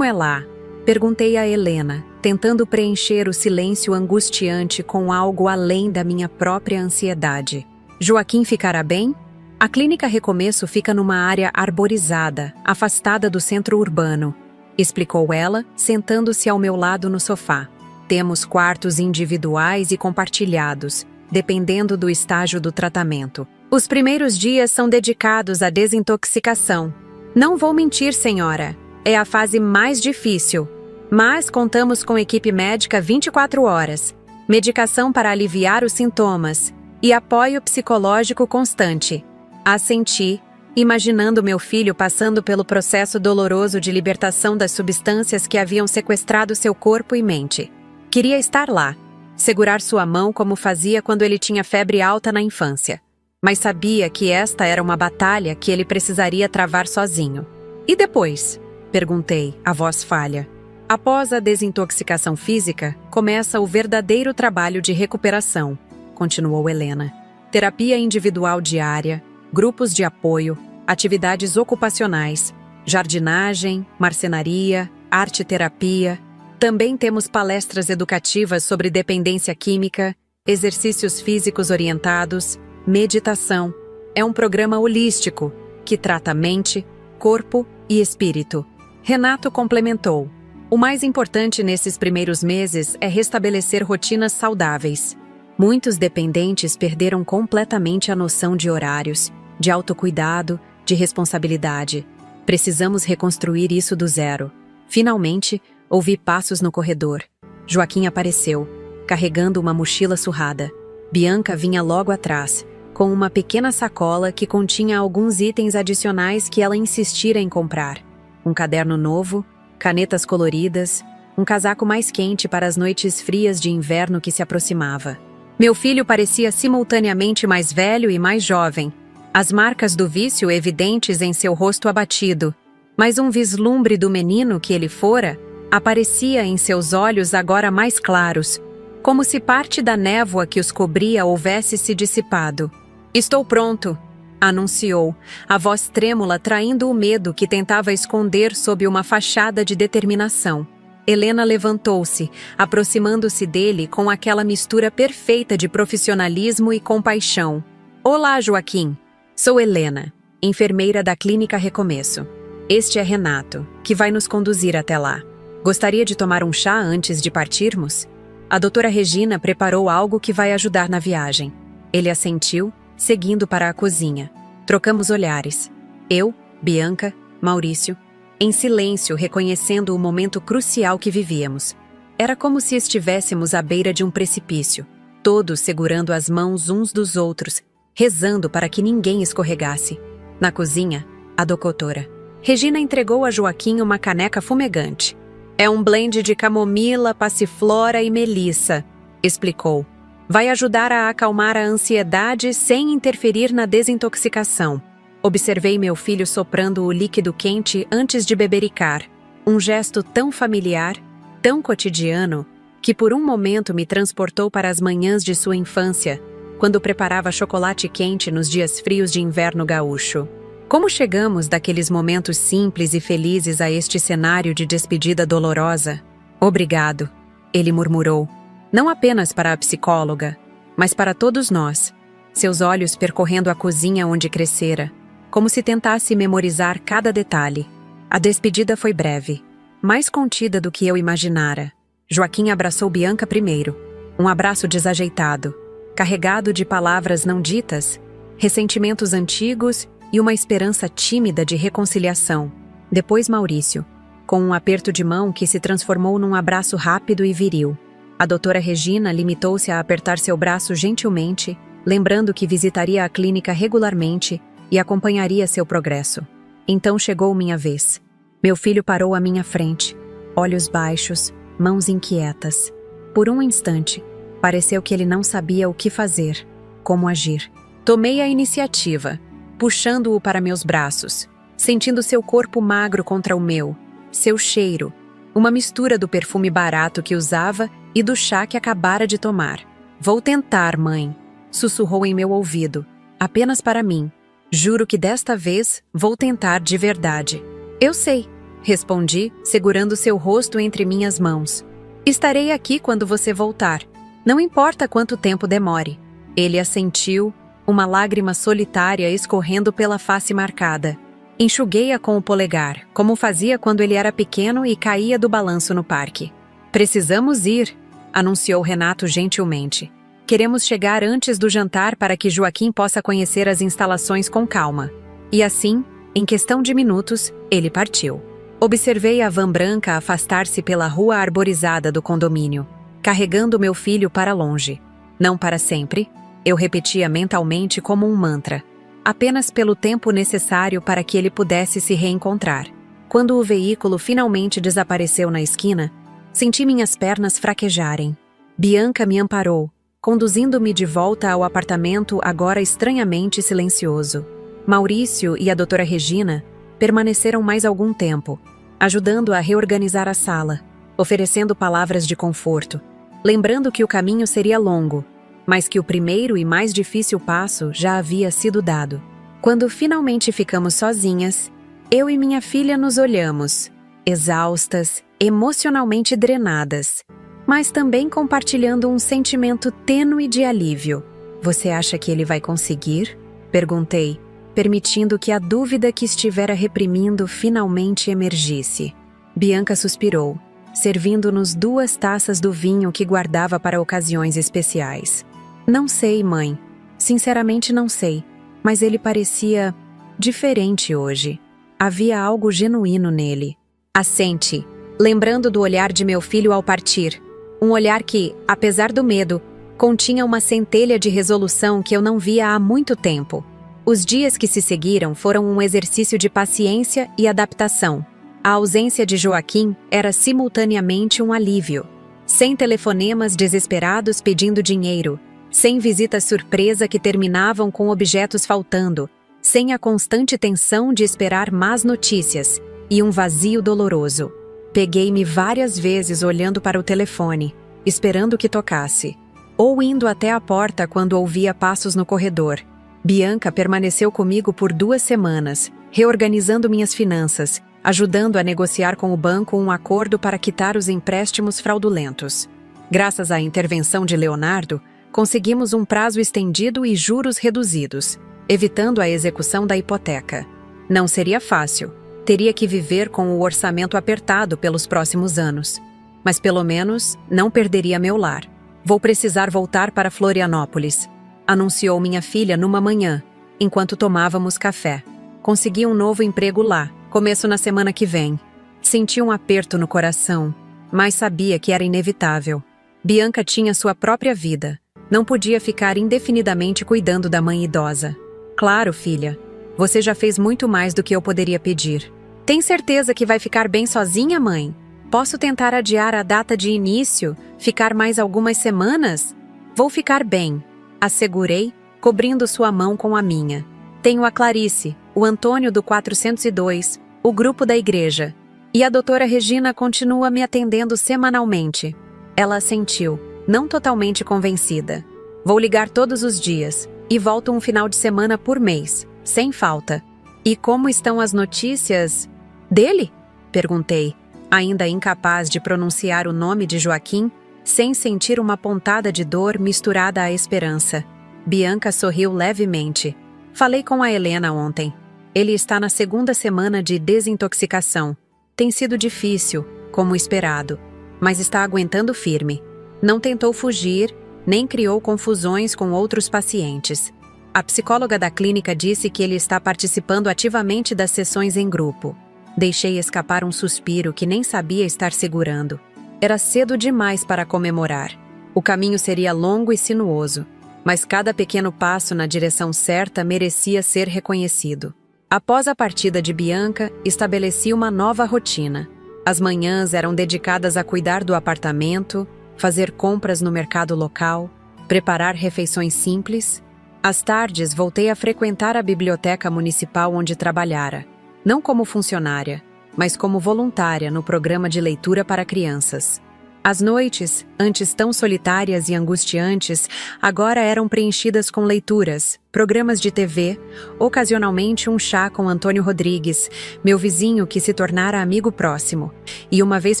é lá? Perguntei a Helena, tentando preencher o silêncio angustiante com algo além da minha própria ansiedade. Joaquim ficará bem? A Clínica Recomeço fica numa área arborizada, afastada do centro urbano, explicou ela, sentando-se ao meu lado no sofá. Temos quartos individuais e compartilhados, dependendo do estágio do tratamento. Os primeiros dias são dedicados à desintoxicação. Não vou mentir, senhora, é a fase mais difícil. Mas contamos com equipe médica 24 horas, medicação para aliviar os sintomas e apoio psicológico constante. Assenti, imaginando meu filho passando pelo processo doloroso de libertação das substâncias que haviam sequestrado seu corpo e mente. Queria estar lá, segurar sua mão como fazia quando ele tinha febre alta na infância. Mas sabia que esta era uma batalha que ele precisaria travar sozinho. E depois? Perguntei, a voz falha. Após a desintoxicação física, começa o verdadeiro trabalho de recuperação, continuou Helena. Terapia individual diária, grupos de apoio, atividades ocupacionais, jardinagem, marcenaria, arte-terapia. Também temos palestras educativas sobre dependência química, exercícios físicos orientados, meditação. É um programa holístico que trata mente, corpo e espírito. Renato complementou. O mais importante nesses primeiros meses é restabelecer rotinas saudáveis. Muitos dependentes perderam completamente a noção de horários, de autocuidado, de responsabilidade. Precisamos reconstruir isso do zero. Finalmente, ouvi passos no corredor. Joaquim apareceu, carregando uma mochila surrada. Bianca vinha logo atrás, com uma pequena sacola que continha alguns itens adicionais que ela insistira em comprar. Um caderno novo, canetas coloridas, um casaco mais quente para as noites frias de inverno que se aproximava. Meu filho parecia simultaneamente mais velho e mais jovem, as marcas do vício evidentes em seu rosto abatido, mas um vislumbre do menino que ele fora aparecia em seus olhos agora mais claros, como se parte da névoa que os cobria houvesse se dissipado. "Estou pronto", anunciou, a voz trêmula traindo o medo que tentava esconder sob uma fachada de determinação. Helena levantou-se, aproximando-se dele com aquela mistura perfeita de profissionalismo e compaixão. "Olá, Joaquim. Sou Helena, enfermeira da Clínica Recomeço. Este é Renato, que vai nos conduzir até lá. Gostaria de tomar um chá antes de partirmos? A doutora Regina preparou algo que vai ajudar na viagem." Ele assentiu, seguindo para a cozinha. Trocamos olhares. Eu, Bianca, Maurício, em silêncio, reconhecendo o momento crucial que vivíamos. Era como se estivéssemos à beira de um precipício, todos segurando as mãos uns dos outros, rezando para que ninguém escorregasse. Na cozinha, a doutora Regina entregou a Joaquim uma caneca fumegante. "É um blend de camomila, passiflora e melissa", explicou. "Vai ajudar a acalmar a ansiedade sem interferir na desintoxicação." Observei meu filho soprando o líquido quente antes de bebericar. Um gesto tão familiar, tão cotidiano, que por um momento me transportou para as manhãs de sua infância, quando preparava chocolate quente nos dias frios de inverno gaúcho. Como chegamos daqueles momentos simples e felizes a este cenário de despedida dolorosa? "Obrigado", ele murmurou, não apenas para a psicóloga, mas para todos nós, seus olhos percorrendo a cozinha onde crescera, como se tentasse memorizar cada detalhe. A despedida foi breve, mais contida do que eu imaginara. Joaquim abraçou Bianca primeiro, um abraço desajeitado, carregado de palavras não ditas, ressentimentos antigos e uma esperança tímida de reconciliação. Depois Maurício, com um aperto de mão que se transformou num abraço rápido e viril. A doutora Regina limitou-se a apertar seu braço gentilmente, lembrando que visitaria a clínica regularmente e acompanharia seu progresso. Então chegou minha vez. Meu filho parou à minha frente, olhos baixos, mãos inquietas. Por um instante, pareceu que ele não sabia o que fazer, como agir. Tomei a iniciativa, puxando-o para meus braços, sentindo seu corpo magro contra o meu, seu cheiro, uma mistura do perfume barato que usava e do chá que acabara de tomar. "Vou tentar, mãe", sussurrou em meu ouvido, apenas para mim. "Juro que desta vez vou tentar de verdade." "Eu sei", respondi, segurando seu rosto entre minhas mãos. "Estarei aqui quando você voltar. Não importa quanto tempo demore." Ele assentiu, uma lágrima solitária escorrendo pela face marcada. Enxuguei-a com o polegar, como fazia quando ele era pequeno e caía do balanço no parque. "Precisamos ir", anunciou Renato gentilmente. Queremos chegar antes do jantar para que Joaquim possa conhecer as instalações com calma. E assim, em questão de minutos, ele partiu. Observei a van branca afastar-se pela rua arborizada do condomínio, carregando meu filho para longe. Não para sempre, eu repetia mentalmente como um mantra, apenas pelo tempo necessário para que ele pudesse se reencontrar. Quando o veículo finalmente desapareceu na esquina, senti minhas pernas fraquejarem. Bianca me amparou, conduzindo-me de volta ao apartamento agora estranhamente silencioso. Maurício e a doutora Regina permaneceram mais algum tempo, ajudando a reorganizar a sala, oferecendo palavras de conforto, lembrando que o caminho seria longo, mas que o primeiro e mais difícil passo já havia sido dado. Quando finalmente ficamos sozinhas, eu e minha filha nos olhamos, exaustas, emocionalmente drenadas, mas também compartilhando um sentimento tênue de alívio. Você acha que ele vai conseguir? Perguntei, permitindo que a dúvida que estivera reprimindo finalmente emergisse. Bianca suspirou, servindo-nos 2 taças do vinho que guardava para ocasiões especiais. Não sei, mãe. Sinceramente não sei. Mas ele parecia diferente hoje. Havia algo genuíno nele. Assente, lembrando do olhar de meu filho ao partir. Um olhar que, apesar do medo, continha uma centelha de resolução que eu não via há muito tempo. Os dias que se seguiram foram um exercício de paciência e adaptação. A ausência de Joaquim era simultaneamente um alívio. Sem telefonemas desesperados pedindo dinheiro, sem visitas surpresa que terminavam com objetos faltando, sem a constante tensão de esperar más notícias e um vazio doloroso. Peguei-me várias vezes olhando para o telefone, esperando que tocasse, ou indo até a porta quando ouvia passos no corredor. Bianca permaneceu comigo por 2 semanas, reorganizando minhas finanças, ajudando a negociar com o banco um acordo para quitar os empréstimos fraudulentos. Graças à intervenção de Leonardo, conseguimos um prazo estendido e juros reduzidos, evitando a execução da hipoteca. Não seria fácil, teria que viver com o orçamento apertado pelos próximos anos. Mas pelo menos não perderia meu lar. Vou precisar voltar para Florianópolis, anunciou minha filha numa manhã, enquanto tomávamos café. Consegui um novo emprego lá, começo na semana que vem. Senti um aperto no coração, mas sabia que era inevitável. Bianca tinha sua própria vida. Não podia ficar indefinidamente cuidando da mãe idosa. Claro, filha. Você já fez muito mais do que eu poderia pedir. Tem certeza que vai ficar bem sozinha, mãe? Posso tentar adiar a data de início, ficar mais algumas semanas? Vou ficar bem, assegurei, cobrindo sua mão com a minha. Tenho a Clarice, o Antônio do 402, o grupo da igreja. E a doutora Regina continua me atendendo semanalmente. Ela assentiu, não totalmente convencida. Vou ligar todos os dias e volto um final de semana por mês, sem falta. E como estão as notícias dele? Perguntei, ainda incapaz de pronunciar o nome de Joaquim, sem sentir uma pontada de dor misturada à esperança. Bianca sorriu levemente. Falei com a Helena ontem. Ele está na 2ª semana de desintoxicação. Tem sido difícil, como esperado, mas está aguentando firme. Não tentou fugir, nem criou confusões com outros pacientes. A psicóloga da clínica disse que ele está participando ativamente das sessões em grupo. Deixei escapar um suspiro que nem sabia estar segurando. Era cedo demais para comemorar. O caminho seria longo e sinuoso, mas cada pequeno passo na direção certa merecia ser reconhecido. Após a partida de Bianca, estabeleci uma nova rotina. As manhãs eram dedicadas a cuidar do apartamento, fazer compras no mercado local, preparar refeições simples. Às tardes, voltei a frequentar a biblioteca municipal onde trabalhara, não como funcionária, mas como voluntária no programa de leitura para crianças. As noites, antes tão solitárias e angustiantes, agora eram preenchidas com leituras, programas de TV, ocasionalmente um chá com Antônio Rodrigues, meu vizinho que se tornara amigo próximo, e uma vez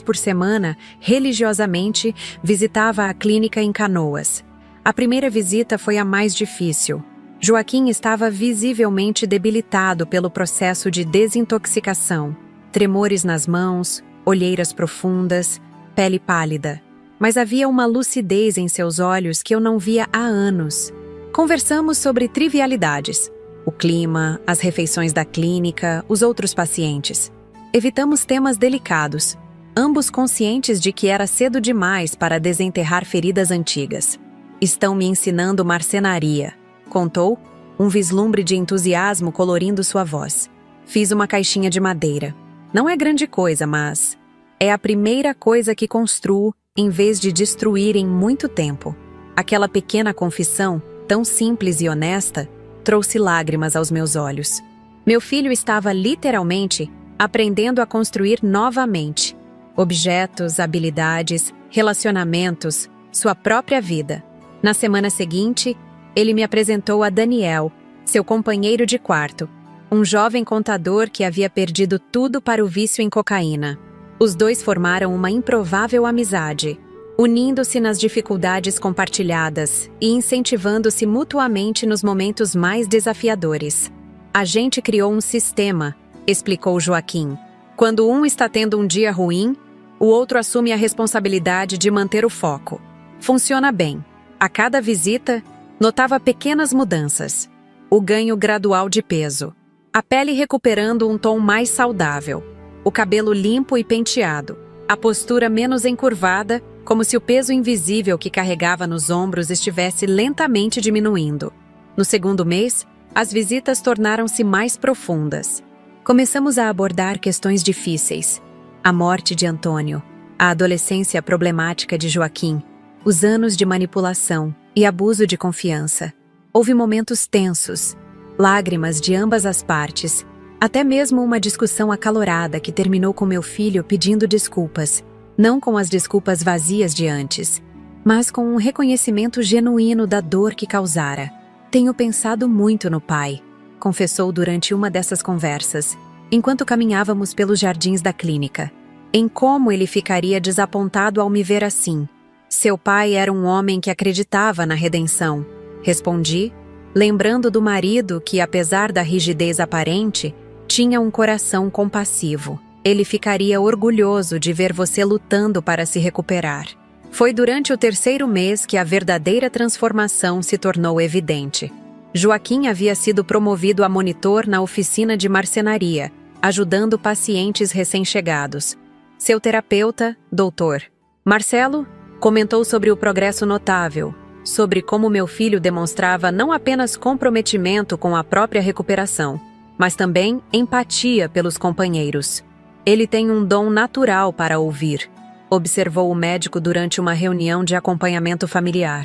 por semana, religiosamente, visitava a clínica em Canoas. A primeira visita foi a mais difícil. Joaquim estava visivelmente debilitado pelo processo de desintoxicação, tremores nas mãos, olheiras profundas, pele pálida. mas havia uma lucidez em seus olhos que eu não via há anos. Conversamos sobre trivialidades: o clima, as refeições da clínica, os outros pacientes. Evitamos temas delicados, ambos conscientes de que era cedo demais para desenterrar feridas antigas. Estão me ensinando marcenaria, contou, um vislumbre de entusiasmo colorindo sua voz. Fiz uma caixinha de madeira. Não é grande coisa, mas é a primeira coisa que construo em vez de destruir em muito tempo. Aquela pequena confissão, tão simples e honesta, trouxe lágrimas aos meus olhos. Meu filho estava literalmente aprendendo a construir novamente. Objetos, habilidades, relacionamentos, sua própria vida. Na semana seguinte, ele me apresentou a Daniel, seu companheiro de quarto, um jovem contador que havia perdido tudo para o vício em cocaína. Os dois formaram uma improvável amizade, unindo-se nas dificuldades compartilhadas e incentivando-se mutuamente nos momentos mais desafiadores. A gente criou um sistema, explicou Joaquim. Quando um está tendo um dia ruim, o outro assume a responsabilidade de manter o foco. Funciona bem. A cada visita, notava pequenas mudanças. O ganho gradual de peso. A pele recuperando um tom mais saudável. O cabelo limpo e penteado. A postura menos encurvada, como se o peso invisível que carregava nos ombros estivesse lentamente diminuindo. No segundo mês, as visitas tornaram-se mais profundas. Começamos a abordar questões difíceis. A morte de Antônio, a adolescência problemática de Joaquim, os anos de manipulação e abuso de confiança. Houve momentos tensos, lágrimas de ambas as partes, até mesmo uma discussão acalorada que terminou com meu filho pedindo desculpas, não com as desculpas vazias de antes, mas com um reconhecimento genuíno da dor que causara. Tenho pensado muito no pai, confessou durante uma dessas conversas, enquanto caminhávamos pelos jardins da clínica, em como ele ficaria desapontado ao me ver assim. Seu pai era um homem que acreditava na redenção, respondi, lembrando do marido que, apesar da rigidez aparente, tinha um coração compassivo. Ele ficaria orgulhoso de ver você lutando para se recuperar. Foi durante o terceiro mês que a verdadeira transformação se tornou evidente. Joaquim havia sido promovido a monitor na oficina de marcenaria, ajudando pacientes recém-chegados. Seu terapeuta, Dr. Marcelo, comentou sobre o progresso notável, sobre como meu filho demonstrava não apenas comprometimento com a própria recuperação, mas também empatia pelos companheiros. Ele tem um dom natural para ouvir, observou o médico durante uma reunião de acompanhamento familiar.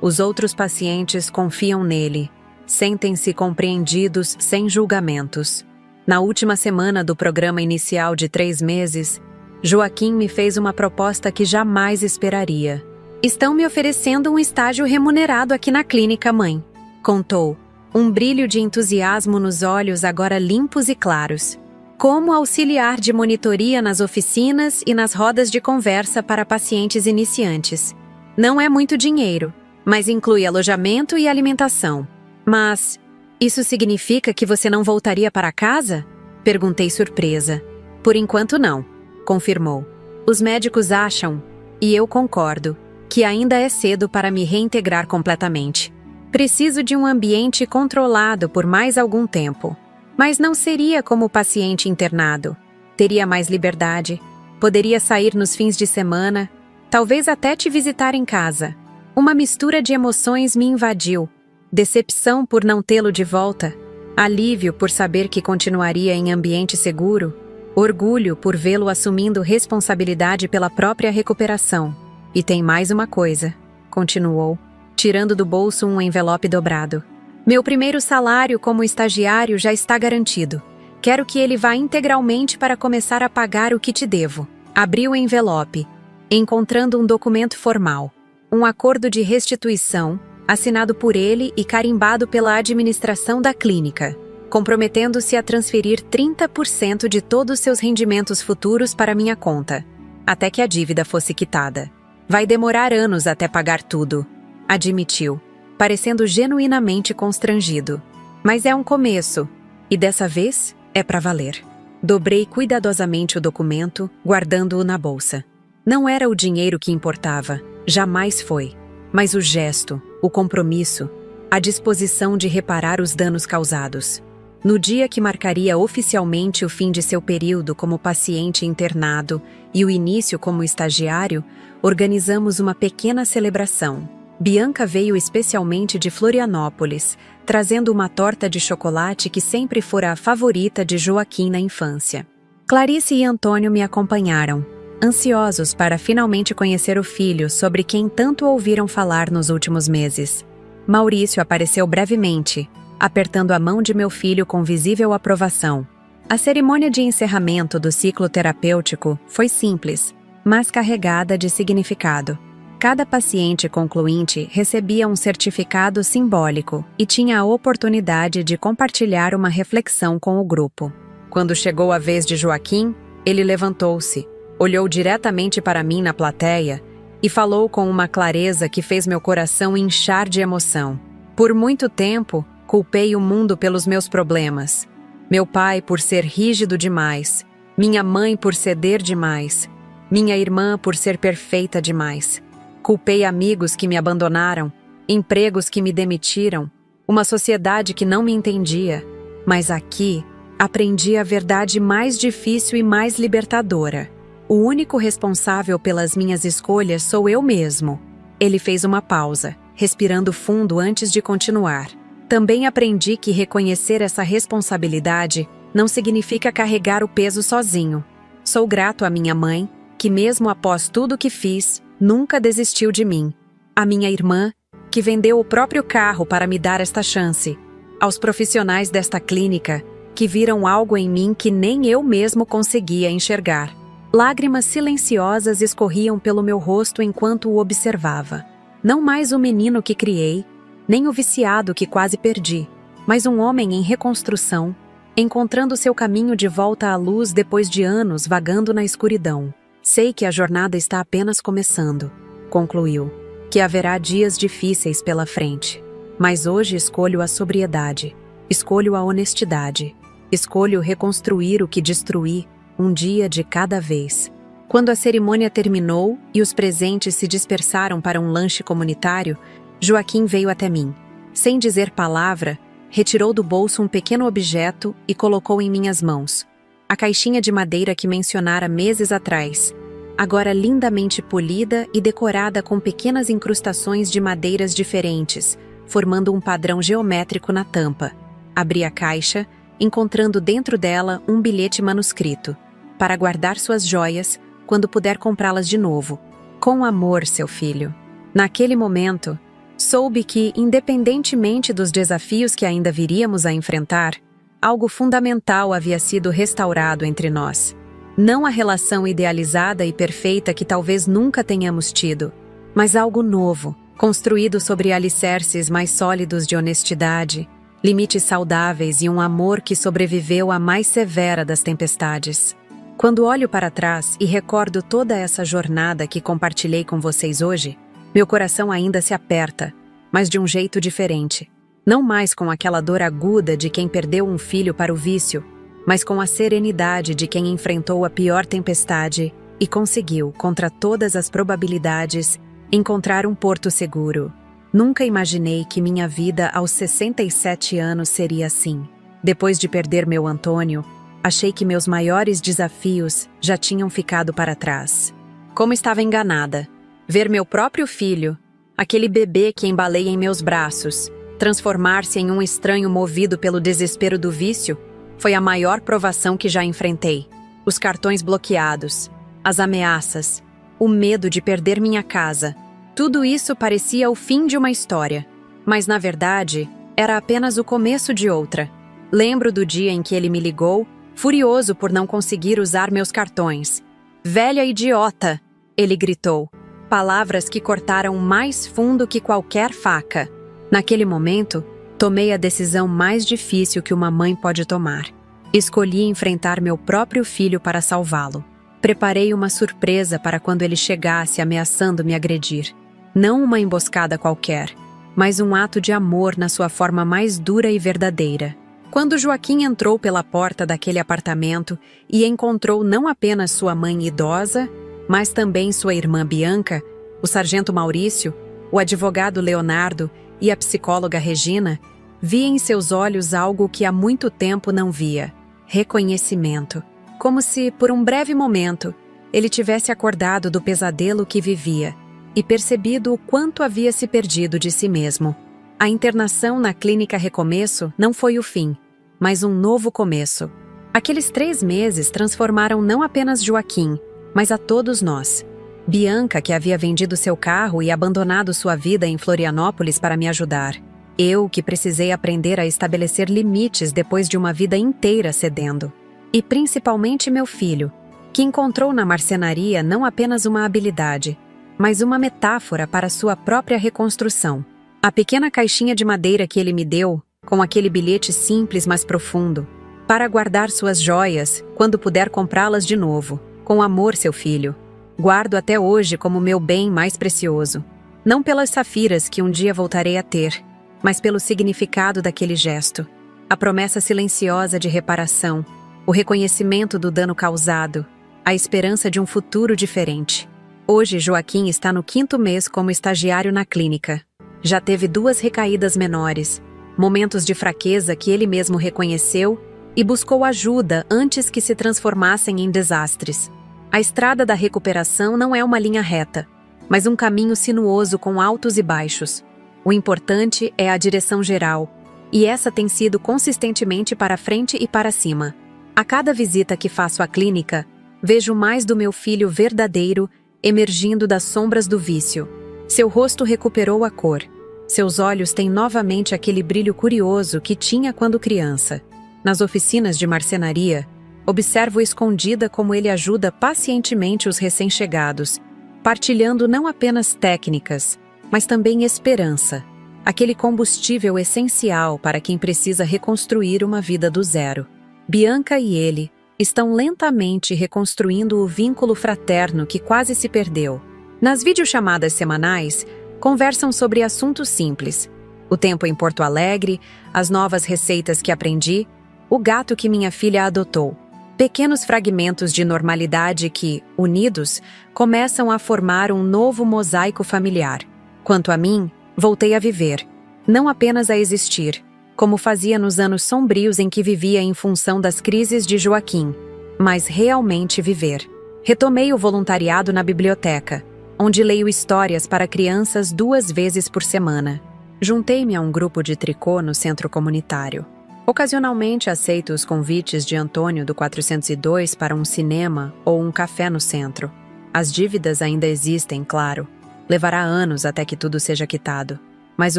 Os outros pacientes confiam nele, sentem-se compreendidos sem julgamentos. Na última semana do programa inicial de 3 meses, Joaquim me fez uma proposta que jamais esperaria. Estão me oferecendo um estágio remunerado aqui na clínica, mãe, contou, um brilho de entusiasmo nos olhos agora limpos e claros. Como auxiliar de monitoria nas oficinas e nas rodas de conversa para pacientes iniciantes. Não é muito dinheiro, mas inclui alojamento e alimentação. Mas isso significa que você não voltaria para casa? Perguntei surpresa. Por enquanto não, confirmou. Os médicos acham, e eu concordo, que ainda é cedo para me reintegrar completamente. Preciso de um ambiente controlado por mais algum tempo. Mas não seria como paciente internado. Teria mais liberdade, poderia sair nos fins de semana, talvez até te visitar em casa. Uma mistura de emoções me invadiu. Decepção por não tê-lo de volta, alívio por saber que continuaria em ambiente seguro, orgulho por vê-lo assumindo responsabilidade pela própria recuperação. E tem mais uma coisa, continuou, tirando do bolso um envelope dobrado. Meu primeiro salário como estagiário já está garantido. Quero que ele vá integralmente para começar a pagar o que te devo. Abri o envelope, encontrando um documento formal. Um acordo de restituição, assinado por ele e carimbado pela administração da clínica, comprometendo-se a transferir 30% de todos seus rendimentos futuros para minha conta, até que a dívida fosse quitada. Vai demorar anos até pagar tudo, admitiu, parecendo genuinamente constrangido. Mas é um começo, e dessa vez é para valer. Dobrei cuidadosamente o documento, guardando-o na bolsa. Não era o dinheiro que importava, jamais foi, mas o gesto, o compromisso, a disposição de reparar os danos causados. No dia que marcaria oficialmente o fim de seu período como paciente internado e o início como estagiário, organizamos uma pequena celebração. Bianca veio especialmente de Florianópolis, trazendo uma torta de chocolate que sempre fora a favorita de Joaquim na infância. Clarice e Antônio me acompanharam, ansiosos para finalmente conhecer o filho sobre quem tanto ouviram falar nos últimos meses. Maurício apareceu brevemente, apertando a mão de meu filho com visível aprovação. A cerimônia de encerramento do ciclo terapêutico foi simples, mas carregada de significado. Cada paciente concluinte recebia um certificado simbólico e tinha a oportunidade de compartilhar uma reflexão com o grupo. Quando chegou a vez de Joaquim, ele levantou-se, olhou diretamente para mim na plateia e falou com uma clareza que fez meu coração inchar de emoção. Por muito tempo, culpei o mundo pelos meus problemas. Meu pai por ser rígido demais, minha mãe por ceder demais, minha irmã por ser perfeita demais. Culpei amigos que me abandonaram, empregos que me demitiram, uma sociedade que não me entendia. Mas aqui, aprendi a verdade mais difícil e mais libertadora. O único responsável pelas minhas escolhas sou eu mesmo. Ele fez uma pausa, respirando fundo antes de continuar. Também aprendi que reconhecer essa responsabilidade não significa carregar o peso sozinho. Sou grato à minha mãe, que mesmo após tudo que fiz, nunca desistiu de mim. À minha irmã, que vendeu o próprio carro para me dar esta chance. Aos profissionais desta clínica, que viram algo em mim que nem eu mesmo conseguia enxergar. Lágrimas silenciosas escorriam pelo meu rosto enquanto o observava. Não mais o menino que criei, nem o viciado que quase perdi, mas um homem em reconstrução, encontrando seu caminho de volta à luz depois de anos vagando na escuridão. Sei que a jornada está apenas começando, concluiu, que haverá dias difíceis pela frente. Mas hoje escolho a sobriedade, escolho a honestidade, escolho reconstruir o que destruí, um dia de cada vez. Quando a cerimônia terminou e os presentes se dispersaram para um lanche comunitário, Joaquim veio até mim. Sem dizer palavra, retirou do bolso um pequeno objeto e colocou em minhas mãos. A caixinha de madeira que mencionara meses atrás, agora lindamente polida e decorada com pequenas incrustações de madeiras diferentes, formando um padrão geométrico na tampa. Abri a caixa, encontrando dentro dela um bilhete manuscrito, para guardar suas joias quando puder comprá-las de novo. Com amor, seu filho. Naquele momento, soube que, independentemente dos desafios que ainda viríamos a enfrentar, algo fundamental havia sido restaurado entre nós. Não a relação idealizada e perfeita que talvez nunca tenhamos tido, mas algo novo, construído sobre alicerces mais sólidos de honestidade, limites saudáveis e um amor que sobreviveu à mais severa das tempestades. Quando olho para trás e recordo toda essa jornada que compartilhei com vocês hoje, meu coração ainda se aperta, mas de um jeito diferente. Não mais com aquela dor aguda de quem perdeu um filho para o vício, mas com a serenidade de quem enfrentou a pior tempestade e conseguiu, contra todas as probabilidades, encontrar um porto seguro. Nunca imaginei que minha vida aos 67 anos seria assim. Depois de perder meu Antônio, achei que meus maiores desafios já tinham ficado para trás. Como estava enganada. Ver meu próprio filho, aquele bebê que embalei em meus braços, transformar-se em um estranho movido pelo desespero do vício, foi a maior provação que já enfrentei. Os cartões bloqueados, as ameaças, o medo de perder minha casa, tudo isso parecia o fim de uma história. Mas, na verdade, era apenas o começo de outra. Lembro do dia em que ele me ligou, furioso por não conseguir usar meus cartões. "Velha idiota!" ele gritou. Palavras que cortaram mais fundo que qualquer faca. Naquele momento, tomei a decisão mais difícil que uma mãe pode tomar. Escolhi enfrentar meu próprio filho para salvá-lo. Preparei uma surpresa para quando ele chegasse ameaçando me agredir. Não uma emboscada qualquer, mas um ato de amor na sua forma mais dura e verdadeira. Quando Joaquim entrou pela porta daquele apartamento e encontrou não apenas sua mãe idosa, mas também sua irmã Bianca, o sargento Maurício, o advogado Leonardo e a psicóloga Regina, vi em seus olhos algo que há muito tempo não via: reconhecimento. Como se, por um breve momento, ele tivesse acordado do pesadelo que vivia e percebido o quanto havia se perdido de si mesmo. A internação na Clínica Recomeço não foi o fim, mas um novo começo. Aqueles 3 meses transformaram não apenas Joaquim, mas a todos nós. Bianca, que havia vendido seu carro e abandonado sua vida em Florianópolis para me ajudar. Eu, que precisei aprender a estabelecer limites depois de uma vida inteira cedendo. E principalmente meu filho, que encontrou na marcenaria não apenas uma habilidade, mas uma metáfora para sua própria reconstrução. A pequena caixinha de madeira que ele me deu, com aquele bilhete simples mas profundo, para guardar suas joias quando puder comprá-las de novo. Com amor, seu filho. Guardo até hoje como meu bem mais precioso. Não pelas safiras que um dia voltarei a ter, mas pelo significado daquele gesto. A promessa silenciosa de reparação, o reconhecimento do dano causado, a esperança de um futuro diferente. Hoje, Joaquim está no 5º mês como estagiário na clínica. Já teve 2 recaídas menores, momentos de fraqueza que ele mesmo reconheceu e buscou ajuda antes que se transformassem em desastres. A estrada da recuperação não é uma linha reta, mas um caminho sinuoso com altos e baixos. O importante é a direção geral, e essa tem sido consistentemente para frente e para cima. A cada visita que faço à clínica, vejo mais do meu filho verdadeiro emergindo das sombras do vício. Seu rosto recuperou a cor. Seus olhos têm novamente aquele brilho curioso que tinha quando criança. Nas oficinas de marcenaria, observo escondida como ele ajuda pacientemente os recém-chegados, partilhando não apenas técnicas, mas também esperança, aquele combustível essencial para quem precisa reconstruir uma vida do zero. Bianca e ele estão lentamente reconstruindo o vínculo fraterno que quase se perdeu. Nas videochamadas semanais, conversam sobre assuntos simples: o tempo em Porto Alegre, as novas receitas que aprendi, o gato que minha filha adotou. Pequenos fragmentos de normalidade que, unidos, começam a formar um novo mosaico familiar. Quanto a mim, voltei a viver, não apenas a existir, como fazia nos anos sombrios em que vivia em função das crises de Joaquim, mas realmente viver. Retomei o voluntariado na biblioteca, onde leio histórias para crianças 2 vezes por semana. Juntei-me a um grupo de tricô no centro comunitário. Ocasionalmente aceito os convites de Antônio do 402 para um cinema ou um café no centro. As dívidas ainda existem, claro. Levará anos até que tudo seja quitado. Mas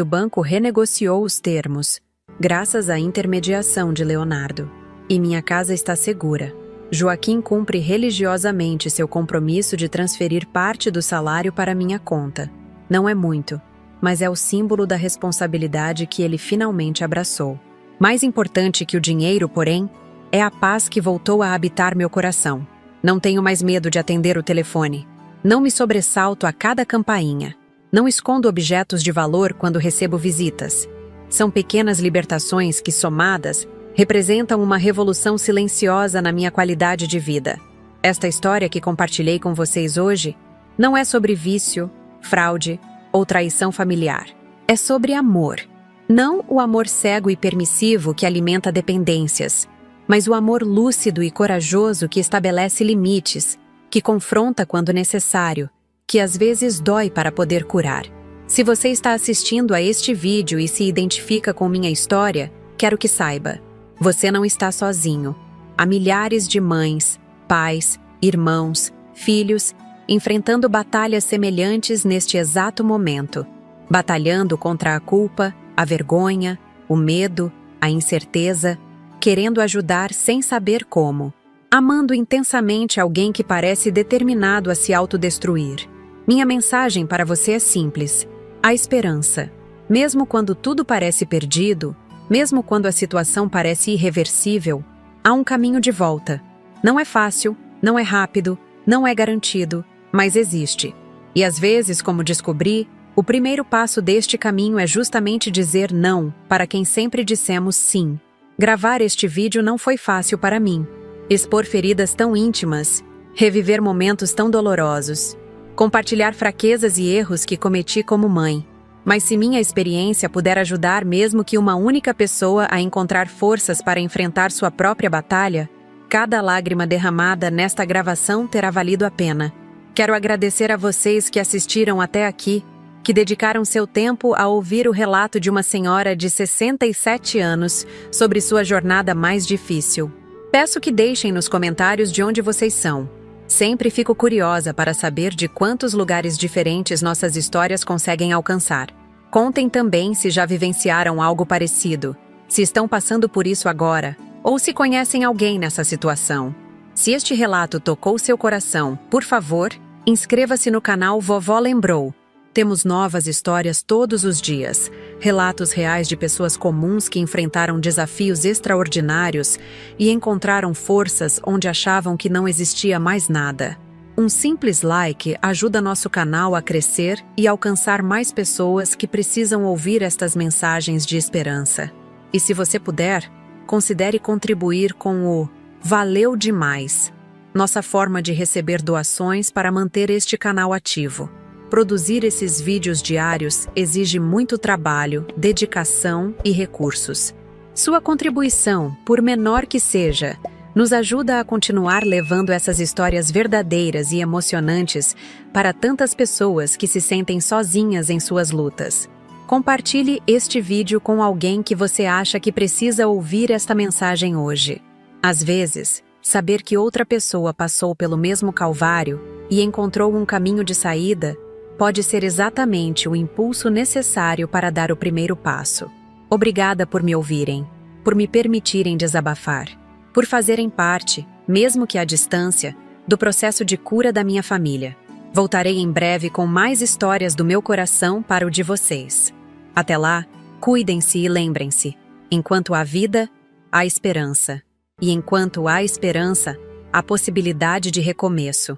o banco renegociou os termos, graças à intermediação de Leonardo. E minha casa está segura. Joaquim cumpre religiosamente seu compromisso de transferir parte do salário para minha conta. Não é muito, mas é o símbolo da responsabilidade que ele finalmente abraçou. Mais importante que o dinheiro, porém, é a paz que voltou a habitar meu coração. Não tenho mais medo de atender o telefone. Não me sobressalto a cada campainha. Não escondo objetos de valor quando recebo visitas. São pequenas libertações que, somadas, representam uma revolução silenciosa na minha qualidade de vida. Esta história que compartilhei com vocês hoje não é sobre vício, fraude ou traição familiar. É sobre amor. Não o amor cego e permissivo que alimenta dependências, mas o amor lúcido e corajoso que estabelece limites, que confronta quando necessário, que às vezes dói para poder curar. Se você está assistindo a este vídeo e se identifica com minha história, quero que saiba, você não está sozinho. Há milhares de mães, pais, irmãos, filhos, enfrentando batalhas semelhantes neste exato momento, batalhando contra a culpa, a vergonha, o medo, a incerteza, querendo ajudar sem saber como, amando intensamente alguém que parece determinado a se autodestruir. Minha mensagem para você é simples: há esperança. Mesmo quando tudo parece perdido, mesmo quando a situação parece irreversível, há um caminho de volta. Não é fácil, não é rápido, não é garantido, mas existe. E às vezes, como descobri, o primeiro passo deste caminho é justamente dizer não para quem sempre dissemos sim. Gravar este vídeo não foi fácil para mim. Expor feridas tão íntimas reviver momentos tão dolorosos, compartilhar fraquezas e erros que cometi como mãe. Mas se minha experiência puder ajudar mesmo que uma única pessoa a encontrar forças para enfrentar sua própria batalha, cada lágrima derramada nesta gravação terá valido a pena. Quero agradecer a vocês que assistiram até aqui, que dedicaram seu tempo a ouvir o relato de uma senhora de 67 anos sobre sua jornada mais difícil. Peço que deixem nos comentários de onde vocês são. Sempre fico curiosa para saber de quantos lugares diferentes nossas histórias conseguem alcançar. Contem também se já vivenciaram algo parecido, se estão passando por isso agora, ou se conhecem alguém nessa situação. Se este relato tocou seu coração, por favor, inscreva-se no canal Vovó Lembrou. Temos novas histórias todos os dias, relatos reais de pessoas comuns que enfrentaram desafios extraordinários e encontraram forças onde achavam que não existia mais nada. Um simples like ajuda nosso canal a crescer e alcançar mais pessoas que precisam ouvir estas mensagens de esperança. E se você puder, considere contribuir com o Valeu Demais, nossa forma de receber doações para manter este canal ativo. Produzir esses vídeos diários exige muito trabalho, dedicação e recursos. Sua contribuição, por menor que seja, nos ajuda a continuar levando essas histórias verdadeiras e emocionantes para tantas pessoas que se sentem sozinhas em suas lutas. Compartilhe este vídeo com alguém que você acha que precisa ouvir esta mensagem hoje. Às vezes, saber que outra pessoa passou pelo mesmo calvário e encontrou um caminho de saída pode ser exatamente o impulso necessário para dar o primeiro passo. Obrigada por me ouvirem, por me permitirem desabafar, por fazerem parte, mesmo que à distância, do processo de cura da minha família. Voltarei em breve com mais histórias do meu coração para o de vocês. Até lá, cuidem-se e lembrem-se, enquanto há vida, há esperança. E enquanto há esperança, há possibilidade de recomeço.